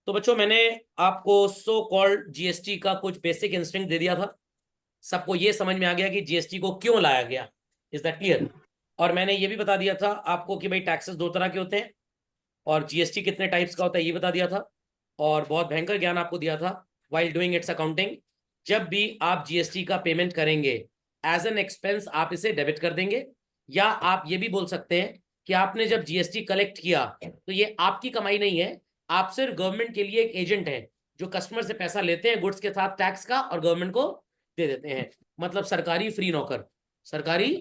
तो बच्चों मैंने आपको सो कॉल्ड जीएसटी का कुछ बेसिक इंस्टिंक्ट दे दिया था। सबको ये समझ में आ गया कि जीएसटी को क्यों लाया गया। Is that clear? और मैंने ये भी बता दिया था आपको कि भाई टैक्सेस दो तरह के होते हैं और जीएसटी कितने टाइप्स का होता है ये बता दिया था। और बहुत भयंकर ज्ञान आपको दिया था वाइल डूइंग इट्स अकाउंटिंग। जब भी आप जीएसटी का पेमेंट करेंगे एज एन एक्सपेंस आप इसे डेबिट कर देंगे, या आप ये भी बोल सकते हैं कि आपने जब जीएसटी कलेक्ट किया तो ये आपकी कमाई नहीं है, आप सिर्फ गवर्नमेंट के लिए एक एजेंट है जो कस्टमर से पैसा लेते हैं गुड्स के साथ टैक्स का और गवर्नमेंट को दे देते हैं। मतलब सरकारी फ्री नौकर, सरकारी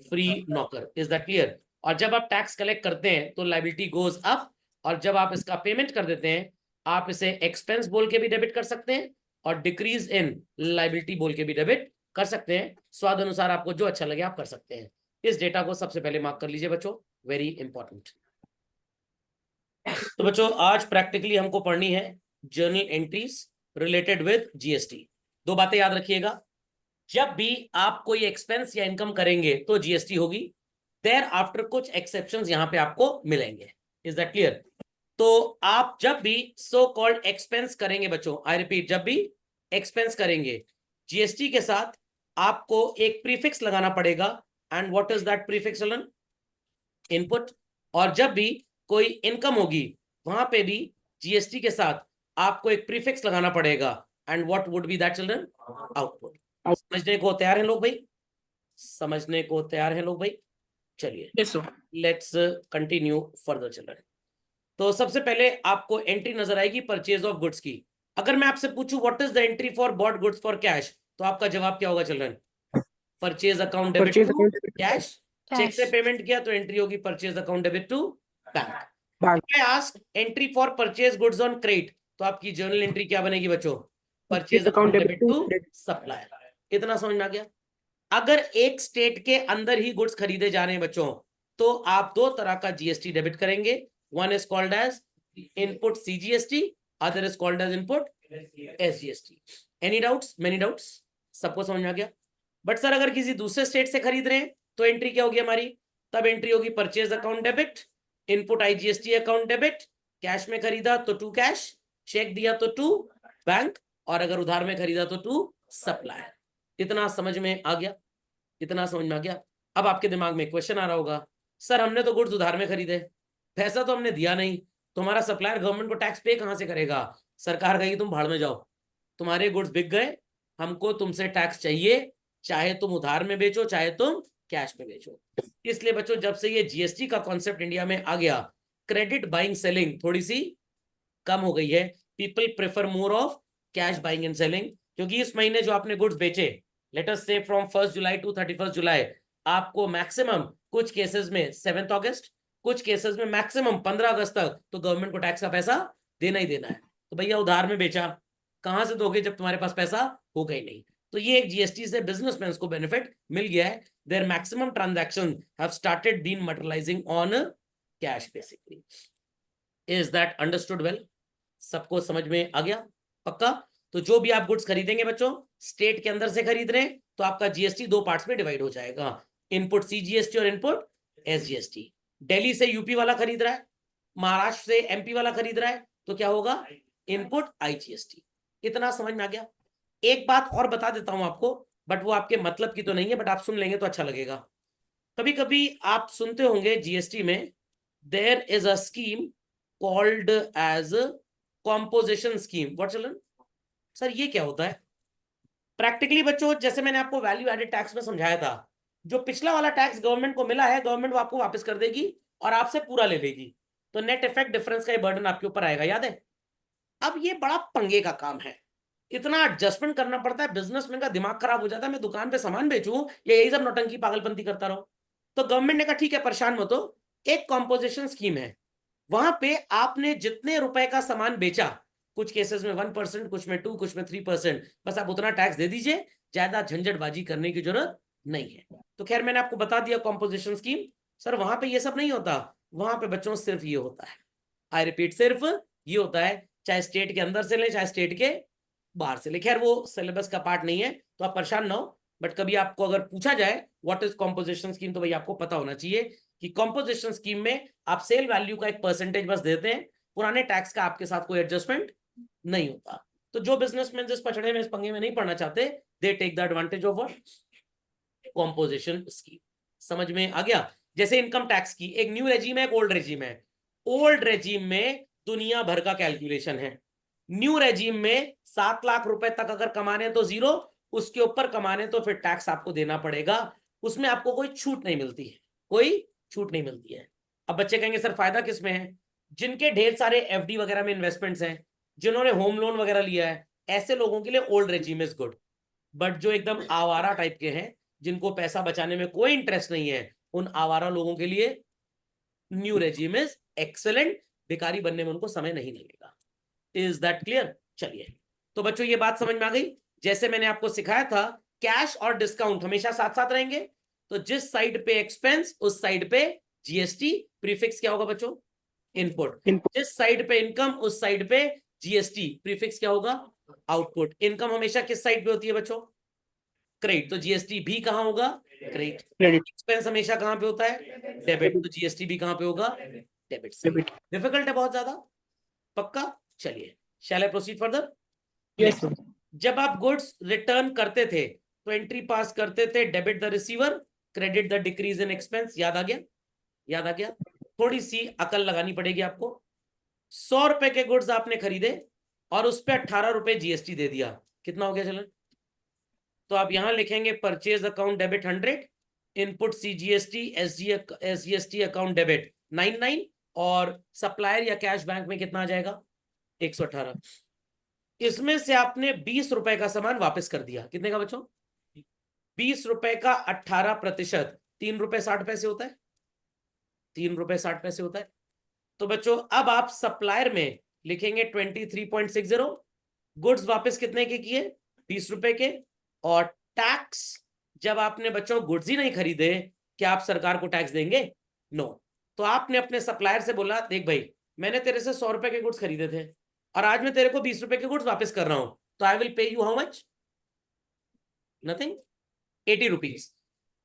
फ्री नौकर। Is that clear? और जब आप टैक्स कलेक्ट करते हैं तो लाइबिलिटी गोज अप, और जब आप इसका पेमेंट कर देते हैं आप इसे एक्सपेंस बोल के भी डेबिट कर सकते हैं और डिक्रीज इन लाइबिलिटी बोल के भी डेबिट कर सकते हैं। स्वाद अनुसार आपको जो अच्छा लगे आप कर सकते हैं। इस डेटा को सबसे पहले मार्क कर लीजिए बच्चों, वेरी इंपॉर्टेंट। तो बच्चों आज प्रैक्टिकली हमको पढ़नी है journal entries related with GST. दो बातें याद रखिएगा, जब भी आप कोई एक्सपेंस या इनकम करेंगे तो जीएसटी होगी। देयर आफ्टर कुछ एक्सेप्शंस यहां पे आपको मिलेंगे। Is that clear? तो आप जब भी सो कॉल्ड एक्सपेंस करेंगे बच्चों, आई रिपीट, जब भी एक्सपेंस करेंगे जीएसटी के साथ आपको एक प्रीफिक्स लगाना पड़ेगा। And what is that prefix children? Input. और जब भी कोई इनकम होगी वहां पे भी जीएसटी के साथ आपको एक प्रीफिक्स लगाना पड़ेगा। And what would B that children? Output. समझने को तैयार हैं लोग भाई? समझने को तैयार हैं लोग भाई? चलिए लेट्स कंटिन्यू फर्दर चिल्ड्रन। तो सबसे पहले आपको एंट्री नजर आएगी परचेज ऑफ गुड्स की। अगर मैं आपसे पूछूं what is the entry for bought goods for cash, तो आपका जवाब क्या होगा children? Purchase account debit to cash. Cheque से पेमेंट किया तो एंट्री होगी purchase account debit to bank. If I ask entry for purchase goods on credit, तो आपकी जर्नल एंट्री क्या बनेगी बच्चों? Purchase account debit to supplier. इतना समझ में आ गया? अगर एक स्टेट के अंदर ही गुड्स खरीदे जा रहे हैं बच्चों तो आप दो तरह का जीएसटी डेबिट करेंगे। One is called as input CGST, other is called as input SGST. Any doubts? Many doubts? सबको समझ में आ गया? बट सर अगर किसी दूसरे स्टेट से खरीद रहे हैं तो एंट्री क्या होगी हमारी? तब एंट्री होगी purchase account debit, input IGST account debit. Cash में खरीदा तो टू कैश, चेक दिया तो टू बैंक, और अगर उधार में खरीदा तो टू सप्लायर। इतना समझ में आ गया? इतना समझ में आ गया? अब आपके दिमाग में क्वेश्चन आ रहा होगा, सर हमने तो गुड्स उधार में खरीदे, पैसा तो हमने दिया नहीं, तुम्हारा सप्लायर गवर्नमेंट को टैक्स पे कहां से करेगा? सरकार कहेगी तुम भाड़ में जाओ, तुम्हारे गुड्स बिक गए, हमको तुमसे टैक्स चाहिए, चाहे तुम उधार में बेचो चाहे तुम कैश में बेचो। इसलिए बच्चों जब से ये जीएसटी का कॉन्सेप्ट इंडिया में आ गया, क्रेडिट बाइंग सेलिंग थोड़ी सी कम हो गई है। People prefer more of cash buying and selling, क्योंकि इस महीने जो आपने गुड्स बेचे, लेट अस से फ्रॉम 1 जुलाई टू 31 जुलाई, आपको मैक्सिमम कुछ केसेस में 7 अगस्त, कुछ केसेस में मैक्सिमम 15 अगस्त तक तो गवर्नमेंट को टैक्स का पैसा देना ही देना है। तो भैया उधार में बेचा, कहां से दोगे जब तुम्हारे पास पैसा होगा ही नहीं? तो ये एक जीएसटी से बिजनेसमैन को बेनिफिट मिल गया है। There maximum transaction have started been materialising on cash basically. Is that understood well? सबको समझ में आ गया? पक्का? तो जो भी आप गुड्स खरीदेंगे बच्चों, स्टेट के अंदर से खरीद रहे हैं तो आपका जीएसटी दो पार्ट्स में डिवाइड हो जाएगा, इनपुट सीजीएसटी और इनपुट एसजीएसटी। दिल्ली से यूपी वाला खरीद रहा है, महाराष्ट्र से एमपी वाला खरीद रहा है, तो क्या होगा? Input IGST. इतना समझ में आ गया? एक बात और बता देता हूं आपको, बट वो आपके मतलब की तो नहीं है, बट आप सुन लेंगे तो अच्छा लगेगा। कभी कभी आप सुनते होंगे जीएसटी में there is a scheme called as composition scheme. What children? Sir ये क्या होता है? प्रैक्टिकली बच्चों जैसे मैंने आपको वैल्यू एडेड टैक्स में समझाया था, जो पिछला वाला टैक्स गवर्नमेंट को मिला है गवर्नमेंट वो आपको वापस कर देगी और आपसे पूरा ले लेगी, तो नेट इफेक्ट डिफरेंस का ये बर्डन आपके ऊपर आएगा, याद है? अब ये बड़ा पंगे का काम है, इतना एडजस्टमेंट करना पड़ता है, बिजनेसमैन का दिमाग खराब हो जाता है। मैं दुकान पे सामान बेचूं या यही सब नौटंकी पागलपंती करता रहूं? तो गवर्नमेंट ने कहा ठीक है परेशान मत हो, एक कॉम्पोजिशन स्कीम है, वहां पे आपने जितने रुपए का सामान बेचा, कुछ केसेस में 1%, कुछ में 2%, कुछ में 3%, बस आप उतना टैक्स दे दीजिए, ज्यादा झंझटबाजी करने की जरूरत नहीं है। तो खैर मैंने आपको बता दिया कॉम्पोजिशन स्कीम। सर वहां पे ये सब नहीं होता, वहां पे बच्चों सिर्फ ये होता है, आई रिपीट सिर्फ ये होता है, चाहे स्टेट के अंदर से ले चाहे स्टेट के बाहर से ले। खैर वो सिलेबस का पार्ट नहीं है तो आप परेशान ना हो, बट कभी आपको अगर पूछा जाए व्हाट इज कॉम्पोजिशन स्कीम, तो भाई आपको पता होना चाहिए कि कॉम्पोजिशन स्कीम में आप सेल वैल्यू का एक परसेंटेज बस देते हैं, पुराने टैक्स का आपके साथ कोई एडजस्टमेंट नहीं होता। तो जो बिजनेसमैन जिस पचड़े में, इस पंगे में नहीं पड़ना चाहते, they take the advantage of composition scheme. समझ में आ गया? जैसे इनकम टैक्स की एक न्यू रेजिम है, एक ओल्ड रेजिम है। ओल्ड रेजिम में दुनिया भर का कैलकुलेशन है। न्यू रेजिम में 7 लाख रुपए तक अगर कमाने तो जीरो, उसके ऊपर कमाने तो फिर टैक्स आपको देना पड़ेगा। उसमें आपको कोई छूट नहीं मिलती है, कोई छूट नहीं मिलती है। अब बच्चे कहेंगे सर फायदा किस में है? जिनके ढेर सारे एफडी वगैरह में इन्वेस्टमेंट्स हैं, जिन्होंने होम लोन वगैरह लिया है, ऐसे लोगों के लिए old regime is good. But जो एकदम आवारा टाइप के हैं, जिनको पैसा बचाने में कोई इंटरेस्ट नहीं है, उन आवारा लोगों के लिए न्यू रेजिम इज एक्सेलेंट। भिखारी बनने में उनको समय नहीं लगेगा। Is that clear? चलिए, तो बच्चों ये बात समझ में आ गई। जैसे मैंने आपको सिखाया था, कैश और डिस्काउंट हमेशा साथ साथ रहेंगे। तो जिस साइड पे एक्सपेंस, उस साइड पे जीएसटी। प्रीफिक्स क्या होगा बच्चों? इनपुट। जिस साइड पे इनकम, उस साइड पे जीएसटी। प्रीफिक्स क्या होगा? आउटपुट। इनकम हमेशा किस साइड पे होती है बच्चों? क्रेडिट। तो जीएसटी भी कहां होगा? क्रेडिट। एक्सपेंस हमेशा कहां पे होता है? डेबिट। तो जीएसटी भी कहां पे होगा? Debit side. डिफिकल्ट है बहुत ज्यादा? पक्का? चलिए, शैल आई प्रोसीड फर्दर? यस। जब आप गुड्स रिटर्न करते थे तो एंट्री पास करते थे, debit the receiver, credit the decrease in expense. याद आ गया? याद आ गया? थोड़ी सी अकल लगानी पड़ेगी आपको। 100 रुपए के गुड्स आपने खरीदे और उस पर 18 रुपए जीएसटी दे दिया। कितना हो गया चलन? तो आप यहां लिखेंगे purchase account debit 100, input CGST, SGST account debit 99, और सप्लायर या कैश बैंक में कितना आ जाएगा? 118। इसमें से आपने 20 रुपए का सामान वापस कर दिया। कितने का बच्चों? 20 रुपए का 18%, 3 रुपए 60 पैसे होता है। 3 रुपए 60 पैसे होता है। तो बच्चों अब आप सप्लायर में लिखेंगे 23.60। गुड्स वापस कितने के किए? 20 रुपए के। और टैक्स, जब आपने बच्चों गुड्स ही नहीं खरीदे, क्या आप सरकार को टैक्स देंगे? नो। तो आपने अपने सप्लायर से बोला, देख भाई, मैंने तेरे से 100 रुपए के गुड्स खरीदे थे और आज मैं तेरे को 20 रुपए के गुड्स वापस कर रहा हूं, तो I will pay you how much? Nothing, 80 rupees.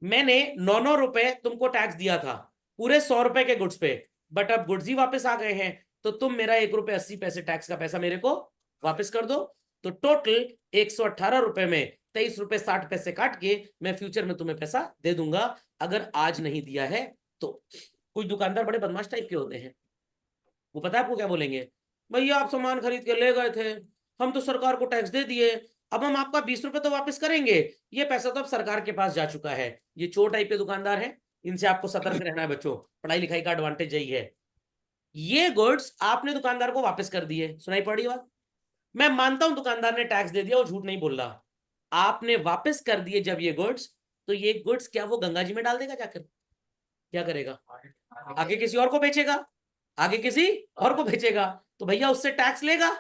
मैंने 9 रुपए तुमको टैक्स दिया था पूरे 100 रुपए के गुड्स पे, बट अब गुड्स ही वापस आ गए हैं, तो तुम मेरा 1 रुपए 80 पैसे टैक्स का पैसा मेरे को वापस कर दो। तो टोटल 118 रुपए में 23 रुपए 60 पैसे काट के मैं फ्यूचर में तुम्हें पैसा दे दूंगा, अगर आज नहीं दिया है तो। कुछ दुकानदार बड़े बदमाश टाइप के होते हैं, वो पता है आपको क्या बोलेंगे? भैया आप सामान खरीद के ले गए थे, हम तो सरकार को टैक्स दे दिए, अब हम आपका 20 रुपए तो वापस करेंगे, ये पैसा तो अब सरकार के पास जा चुका है। ये चोर टाइप के दुकानदार हैं, इनसे आपको सतर्क रहना है बच्चों। पढ़ाई लिखाई का एडवांटेज यही है। ये गुड्स आपने दुकानदार को वापस कर दिए, सुनाई पड़ी बात? मैं मानता हूं दुकानदार ने टैक्स दे दिया, वो झूठ नहीं बोल रहा। आपने वापस कर दिए जब ये गुड्स, तो ये गुड्स क्या वो गंगा जी में डाल देगा जाकर? क्या करेगा? आगे किसी और को बेचेगा, आगे किसी और को बेचेगा, तो भैया उससे टैक्स लेगा,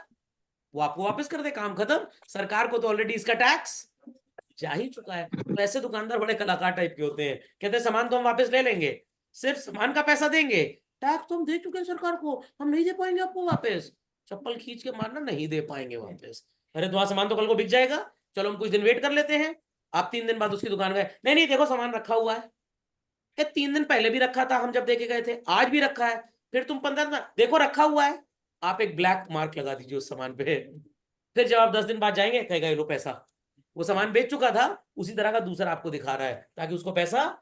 वो आपको वापस कर दे, काम खत्म। सरकार को तो ऑलरेडी इसका टैक्स जा ही चुका है। तो ऐसे दुकानदार बड़े कलाकार टाइप के होते हैं, कहते हैं सामान तो हम वापस ले लेंगे, सिर्फ सामान का पैसा देंगे, टैक्स तो हम दे चुके हैं सरकार को, हम नहीं दे पाएंगे आपको वापस। चप्पल खींच के मारना, नहीं दे पाएंगे वापस। अरे तुम्हारा सामान तो कल को बिक जाएगा, चलो हम कुछ दिन वेट कर लेते हैं। आप 3 दिन बाद उसकी दुकान गए, नहीं नहीं देखो सामान रखा हुआ है। 3 दिन पहले भी रखा था, हम जब देखे गए थे, आज भी रखा है, फिर तुम 15 दिन देखो रखा हुआ है। आप एक ब्लैक मार्क लगा दीजिए उस सामान पे। फिर जब आप 10 दिन बाद जाएंगे, कहेगा लो पैसा, वो सामान बेच चुका था, उसी तरह का दूसरा आपको दिखा रहा है, ताकि उसको पैसा ना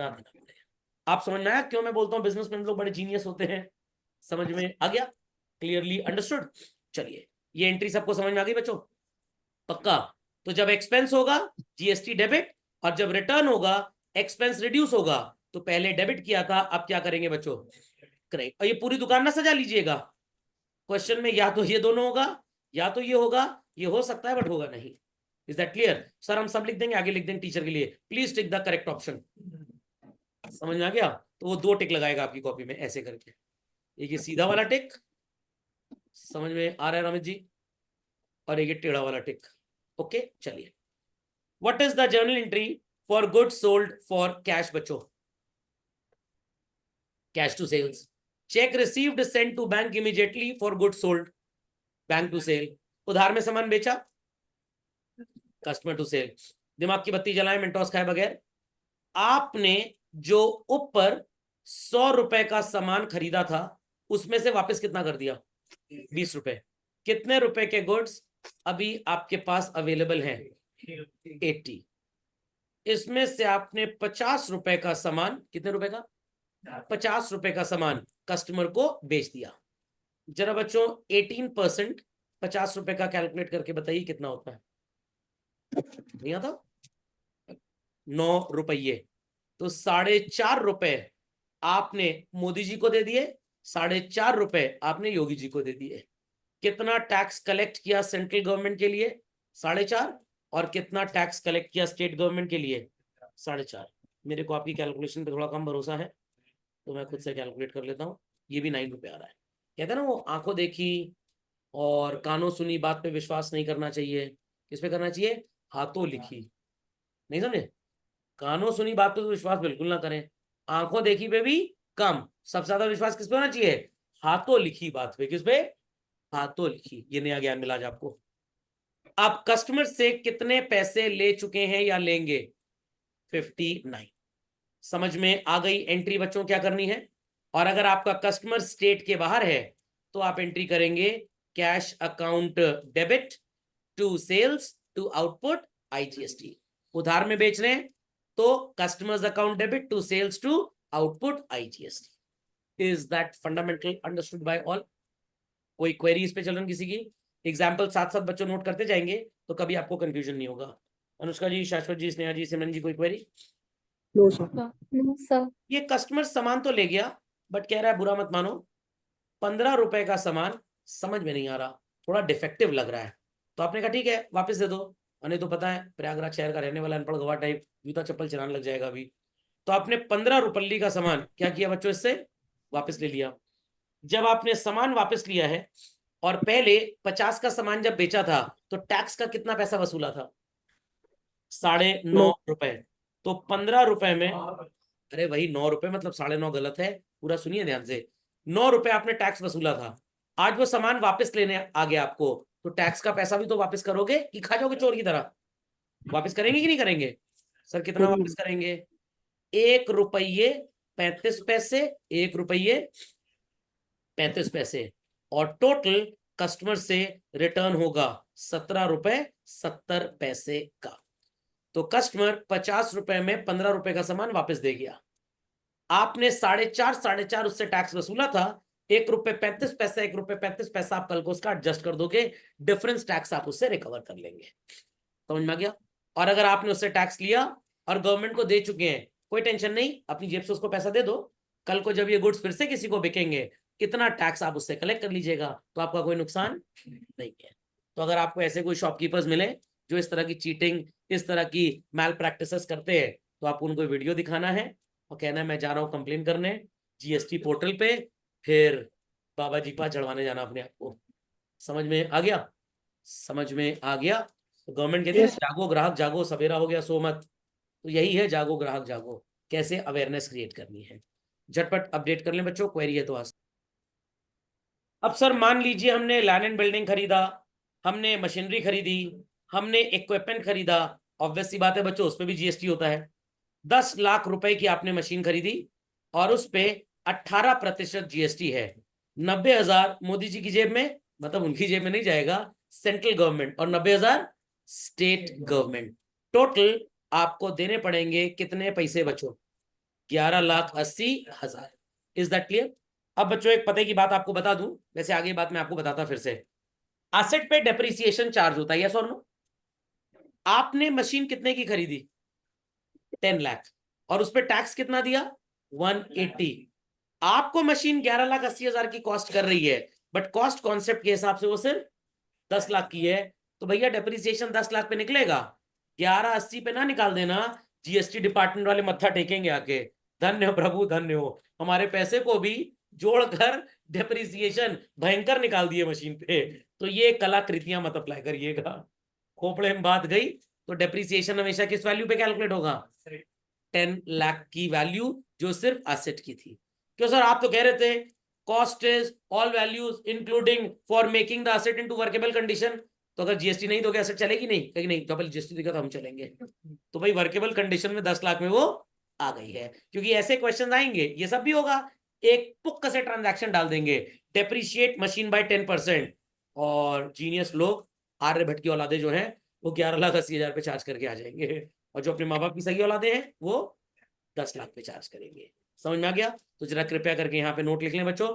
देना पड़े। आप समझ में आया क्यों मैं बोलता हूँ बिजनेसमैन लोग बड़े जीनियस होते हैं? समझ में आ गया? Clearly understood? चलिए, ये एंट्री सबको समझ में आ गई बच्चों? पक्का? तो जब एक्सपेंस होगा जीएसटी डेबिट, और जब रिटर्न होगा एक्सपेंस रिड्यूस होगा। तो पहले डेबिट किया था, अब क्या करेंगे बच्चों? करेक्ट। और ये पूरी दुकान ना सजा लीजिएगा, क्वेश्चन में या तो ये दोनों होगा या तो ये होगा, ये हो सकता है बट होगा नहीं। Is that clear? सर हम सब लिख देंगे, आगे लिख देंगे टीचर के लिए, please tick the correct option. समझ में आ गया? तो वो 2 टिक लगाएगा आपकी कॉपी में ऐसे करके, एक ये सीधा वाला टिक, समझ में आ रहा है रमित जी, और एक ये टेढ़ा वाला टिक। ओके चलिए, what is the journal entry for goods sold for cash बच्चों? Cash to sales. Cheque received send to bank immediately for goods sold, bank to sale. उधार में सामान बेचा, कस्टमर टू सेल। दिमाग की बत्ती जलाए मेंटोस खाए बगैर। आपने जो ऊपर 100 रुपए का सामान खरीदा था, उसमें से वापस कितना कर दिया? 20 रुपए। कितने रुपए के गुड्स अभी आपके पास अवेलेबल हैं? 80। इसमें से आपने 50 रुपए का सामान, कितने रुपए का? 50 रुपए का सामान कस्टमर को बेच दिया। जरा बच्चों 18% 50 रुपए का कैलकुलेट करके बताइए कितना होता है? नहीं आता? 9 रुपये। तो 4.5 रुपए आपने मोदी जी को दे दिए, 4.5 रुपए आपने योगी जी को दे दिए। कितना टैक्स कलेक्ट किया सेंट्रल गवर्नमेंट के लिए? 4.5। और कितना टैक्स कलेक्ट किया स्टेट गवर्नमेंट के लिए? 4.5। मेरे को आपकी कैलकुलेशन पे थोड़ा कम भरोसा है तो मैं खुद से कैलकुलेट कर लेता हूँ। ये भी 9 रुपए आ रहा है। कहते हैं ना वो आंखों देखी और कानों सुनी बात पे विश्वास नहीं करना चाहिए। किस पे करना चाहिए? हाथों लिखी। नहीं समझे? कानों सुनी बात पे तो विश्वास बिल्कुल ना करें, आंखों देखी पे भी कम। सबसे ज्यादा विश्वास किस पे होना चाहिए? हाथों लिखी बात पे। किस पे? हाथों लिखी। ये नया ज्ञान मिला आज आपको। आप कस्टमर से कितने पैसे ले चुके हैं या लेंगे? 59। समझ में आ गई एंट्री बच्चों क्या करनी है? और अगर आपका कस्टमर स्टेट के बाहर है तो आप एंट्री करेंगे cash account debit to sales to output IGST. उधार में बेच रहे हैं तो customers account debit to sales to output IGST. Is that fundamental understood by all? कोई क्वेरी इस पे चलन किसी की? एग्जाम्पल साथ साथ बच्चों नोट करते जाएंगे तो कभी आपको कंफ्यूजन नहीं होगा। अनुष्का जी, शाश्वत जी, स्नेहा जी, सिमरन जी, कोई क्वेरी? No sir. ये कस्टमर सामान तो ले गया बट कह रहा है बुरा मत मानो 15 रुपए का सामान समझ में नहीं आ रहा, थोड़ा डिफेक्टिव लग रहा है। तो आपने कहा ठीक है वापस दे दो। नहीं तो पता है प्रयागराज शहर का रहने वाला अनपढ़ गवार टाइप जूता चप्पल चलाने लग जाएगा अभी। तो आपने 15 रुपल्ली का सामान क्या किया बच्चों? इससे वापस ले लिया। जब आपने सामान वापस लिया है और पहले 50 का सामान जब बेचा था तो टैक्स का कितना पैसा वसूला था? 9.5 रुपए। तो 15 रुपए में, अरे वही 9 रुपए मतलब 9.5 गलत है, पूरा सुनिए ध्यान से। 9 रुपए आपने टैक्स वसूला था। आज वो सामान वापस लेने आ गया आपको तो टैक्स का पैसा भी तो वापस करोगे कि खा जाओगे चोर की तरह? वापस करेंगे कि नहीं करेंगे? सर कितना वापस करेंगे? 1 रुपये 35 पैसे। 1 रुपये 35 पैसे। और टोटल कस्टमर से रिटर्न होगा 17 रुपए 70 पैसे का। तो कस्टमर 50 रुपए में 15 रुपए का सामान वापस दे गया। आपने 4.5 उससे टैक्स वसूला था। 1 रुपये 35 पैसा 1 रुपये 35 पैसा आप कल को उसका एडजस्ट कर दोगे, डिफरेंस टैक्स आप उससे रिकवर कर लेंगे। समझ में आ गया? और अगर आपने उससे टैक्स लिया और गवर्नमेंट को दे चुके हैं, कोई टेंशन नहीं, अपनी जेब से उसको पैसा दे दो। कल को जब ये गुड्स फिर से किसी को बिकेंगे, कितना टैक्स आप उससे कलेक्ट कर लीजिएगा, तो आपका कोई नुकसान नहीं है। तो अगर आपको ऐसे कोई शॉपकीपर्स मिले जो इस तरह की चीटिंग, इस तरह की मैल प्रैक्टिसेस करते हैं, तो आपको उनको वीडियो दिखाना है और कहना है मैं जा रहा हूँ कंप्लेन करने जीएसटी पोर्टल पे, फिर बाबा जी पास जड़वाने जाना अपने आप को। समझ में आ गया? समझ में आ गया? तो गवर्नमेंट कहती है Yes. जागो ग्राहक जागो, सवेरा हो गया सो मत। तो यही है जागो ग्राहक जागो, कैसे अवेयरनेस क्रिएट करनी है। झटपट अपडेट कर लें बच्चों, क्वेरी है तो आज। अब सर मान लीजिए हमने लैंड एंड बिल्डिंग खरीदा, हमने मशीनरी खरीदी, हमने इक्विपमेंट खरीदा। ऑब्वियस सी बात है बच्चों उस पर भी जीएसटी होता है। 10 लाख रुपए की आपने मशीन खरीदी और उस पे 18% जीएसटी है। 90,000 मोदी जी की जेब में, मतलब उनकी जेब में नहीं जाएगा, सेंट्रल गवर्नमेंट, और 90,000 स्टेट गवर्नमेंट। टोटल आपको देने पड़ेंगे कितने पैसे बच्चों? 11,80,000। Is that clear? अब बच्चों एक पते की बात आपको बता दूं, वैसे आगे बात मैं आपको बताता फिर से। एसेट पे डेप्रिसिएशन चार्ज होता है, यस और नो? आपने मशीन कितने की खरीदी? 10 लाख। और उस पर टैक्स कितना दिया? 180। आपको मशीन 11,80,000 की कॉस्ट कर रही है, बट कॉस्ट कॉन्सेप्ट के हिसाब से वो सिर्फ 10 लाख की है। तो भैया डेप्रिसिएशन 10 लाख पे निकलेगा, 1180 पे ना निकाल देना। जीएसटी डिपार्टमेंट वाले मत्था टेकेंगे आके, धन्य हो प्रभु धन्य हो, हमारे पैसे को भी जोड़कर डेप्रिसिएशन भयंकर निकाल दिए मशीन पे। तो ये कलाकृतियां मत अप्लाई करिएगा, खोपड़े में बात गई। तो डेप्रिसिएशन हमेशा किस वैल्यू पे कैलकुलेट होगा? 10 लाख की वैल्यू जो सिर्फ एसेट की थी। क्यों सर आप तो कह रहे थे cost is all values including for making the asset into workable condition. तो अगर जीएसटी नहीं दोगे एसेट चलेगी नहीं? कहीं नहीं, डबल जीएसटी देगा तो हम चलेंगे। तो भाई वर्केबल कंडीशन में 10 लाख में वो आ गई है, क्योंकि ऐसे क्वेश्चन आएंगे, ये सब भी होगा। एक पुक से ट्रांजैक्शन डाल देंगे, डेप्रिशिएट मशीन बाय 10%, और जीनियस लोग आर्यभट्ट की औलादे जो हैं वो 11,80,000 पे चार्ज करके आ जाएंगे, और जो अपने माँ बाप की सही औलादे हैं वो 10 लाख पे चार्ज करेंगे। समझ में आ गया? तो जरा कृपया करके यहाँ पे नोट लिख लें बच्चों,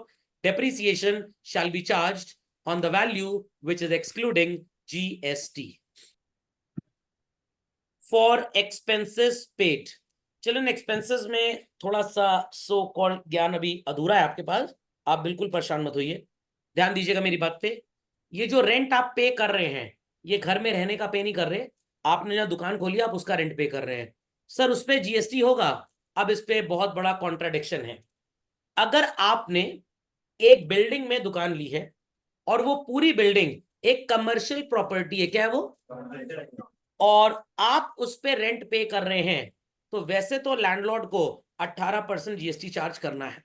depreciation shall be charged on the value which is excluding GST for expenses paid. Children, expenses में थोड़ा सा सो कॉल्ड ज्ञान अभी अधूरा है आपके पास, आप बिल्कुल परेशान मत होइए, ध्यान दीजिएगा मेरी बात पे। ये जो रेंट आप पे कर रहे हैं, ये घर में रहने का पे नहीं कर रहे, आपने जहाँ दुकान खोली आप उसका रेंट पे कर रहे हैं, सर उस पर जीएसटी होगा। अब इस पे बहुत बड़ा कॉन्ट्राडिक्शन है। अगर आपने एक बिल्डिंग में दुकान ली है और वो पूरी बिल्डिंग एक कमर्शियल प्रॉपर्टी है, क्या है वो, और आप उस पे रेंट पे कर रहे हैं, तो वैसे तो लैंडलॉर्ड को 18% जीएसटी चार्ज करना है,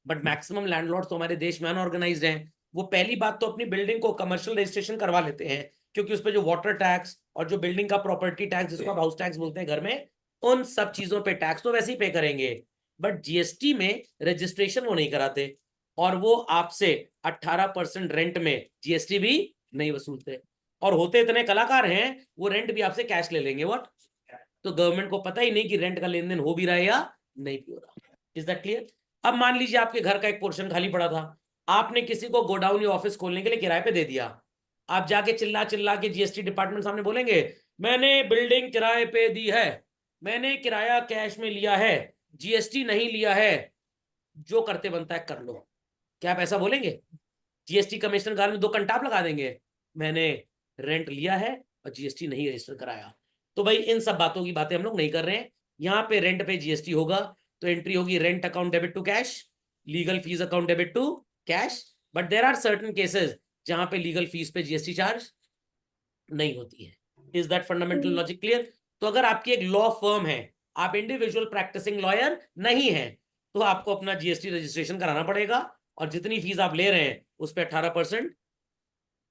बट मैक्सिमम लैंडलॉर्ड तो हमारे देश में अनऑर्गेनाइज्ड हैं। वो पहली बात तो अपनी बिल्डिंग को कमर्शियल रजिस्ट्रेशन करवा लेते हैं, क्योंकि उस पर जो वाटर टैक्स और जो बिल्डिंग का प्रॉपर्टी टैक्स, जिसको आप हाउस टैक्स बोलते हैं घर में, उन सब चीजों पे टैक्स तो वैसे ही पे करेंगे, बट जीएसटी में रजिस्ट्रेशन वो नहीं कराते, और वो आपसे 18% रेंट में जीएसटी भी नहीं वसूलते, और होते इतने कलाकार हैं वो रेंट भी आपसे कैश ले लेंगे। व्हाट? तो गवर्नमेंट को पता ही नहीं कि रेंट का लेन देन हो भी रहा है या नहीं भी हो रहा। Is that clear? अब मान लीजिए आपके घर का एक पोर्शन खाली पड़ा था, आपने किसी को गोडाउन या ऑफिस खोलने के लिए किराए पे दे दिया, आप जाके चिल्ला चिल्ला के जीएसटी डिपार्टमेंट सामने बोलेंगे मैंने बिल्डिंग किराए पे दी है, मैंने किराया कैश में लिया है, जीएसटी नहीं लिया है, जो करते बनता है कर लो। क्या आप ऐसा बोलेंगे? जीएसटी कमिश्नर गाल में 2 कंटाप लगा देंगे, मैंने रेंट लिया है और जीएसटी नहीं रजिस्टर कराया। तो भाई इन सब बातों की बातें हम लोग नहीं कर रहे हैं। यहाँ पे रेंट पे जीएसटी होगा तो एंट्री होगी rent account debit to cash, legal fees account debit to cash, but there are certain cases जहां पे लीगल फीस पे जीएसटी चार्ज नहीं होती है। Is that fundamental logic clear? तो अगर आपकी एक लॉ फर्म है, आप इंडिविजुअल प्रैक्टिसिंग लॉयर नहीं है, तो आपको अपना जीएसटी रजिस्ट्रेशन कराना पड़ेगा, और जितनी फीस आप ले रहे हैं उस पर 18%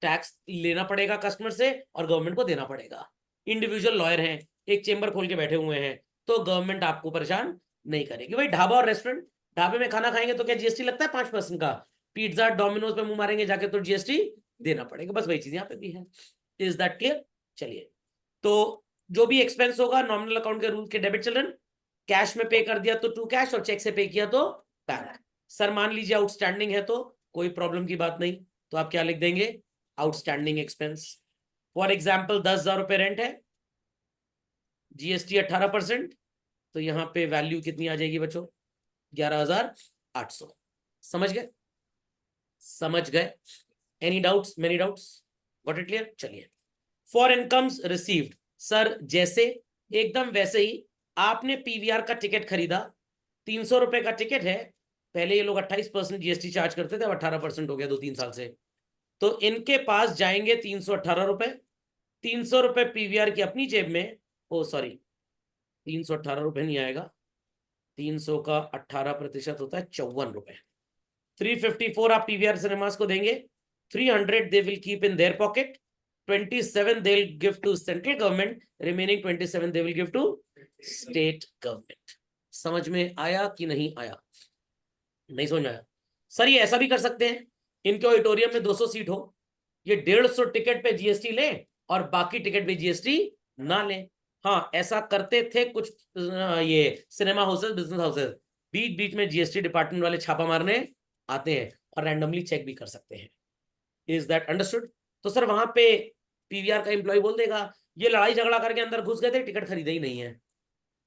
टैक्स लेना पड़ेगा कस्टमर से और गवर्नमेंट को देना पड़ेगा। इंडिविजुअल लॉयर हैं, एक चेंबर खोल के बैठे हुए हैं, तो गवर्नमेंट आपको परेशान नहीं करेगी। भाई ढाबा और रेस्टोरेंट, ढाबे में खाना खाएंगे तो क्या जीएसटी लगता है 5% का? पिज्जा डोमिनोज पे मुंह मारेंगे जाके तो जीएसटी देना पड़ेगा। बस वही चीज यहाँ पे भी है। Is that clear? चलिए, तो जो भी एक्सपेंस होगा नॉमिनल अकाउंट के रूल के डेबिट चिल्ड्रन, कैश में पे कर दिया तो टू कैश, और चेक से पे किया तो बैंक। सर मान लीजिए आउटस्टैंडिंग है तो कोई प्रॉब्लम की बात नहीं, तो आप क्या लिख देंगे? Outstanding expense. फॉर एग्जाम्पल 10,000 रुपए रेंट है, जीएसटी 18%, तो यहाँ पे वैल्यू कितनी आ जाएगी बच्चों? 11,800। समझ गए? समझ गए? Any doubts? Many doubts? Got it clear? चलिए, फॉर इनकम्स रिसीव्ड, सर जैसे एकदम वैसे ही आपने पीवीआर का टिकट खरीदा, 300 रुपए का टिकट है, पहले ये लोग 28% जीएसटी चार्ज करते थे, अब 18% हो गया 2-3 साल से, तो इनके पास जाएंगे 318 रुपए, 300 रुपए पीवीआर की अपनी जेब में, ओ सॉरी 318 रुपए नहीं आएगा, 300 का 18% होता है 54 रुपए। 354 आप पीवीआर सिनेमास को देंगे, 300 they will keep in their pocket, 27 they will give to central government, remaining 27 they will give to state government। समझ में आया कि नहीं आया? नहीं समझ में आया? सर ये ऐसा भी कर सकते हैं, इनके ऑडिटोरियम में 200 सीट हो, ये 150 टिकट पे जीएसटी लें और बाकी टिकट पे जीएसटी ना लें। हाँ ऐसा करते थे कुछ ये सिनेमा हाउसेस, बिजनेस हाउसेस, बीच बीच में जीएसटी डिपार्टमेंट वाले छापा मारने आते हैं और रैंडमली चेक भी कर सकते हैं। Is that understood? तो सर वहां पे पीवीआर का एम्प्लॉय बोल देगा ये लड़ाई झगड़ा करके अंदर घुस गए थे, टिकट खरीदा ही नहीं है,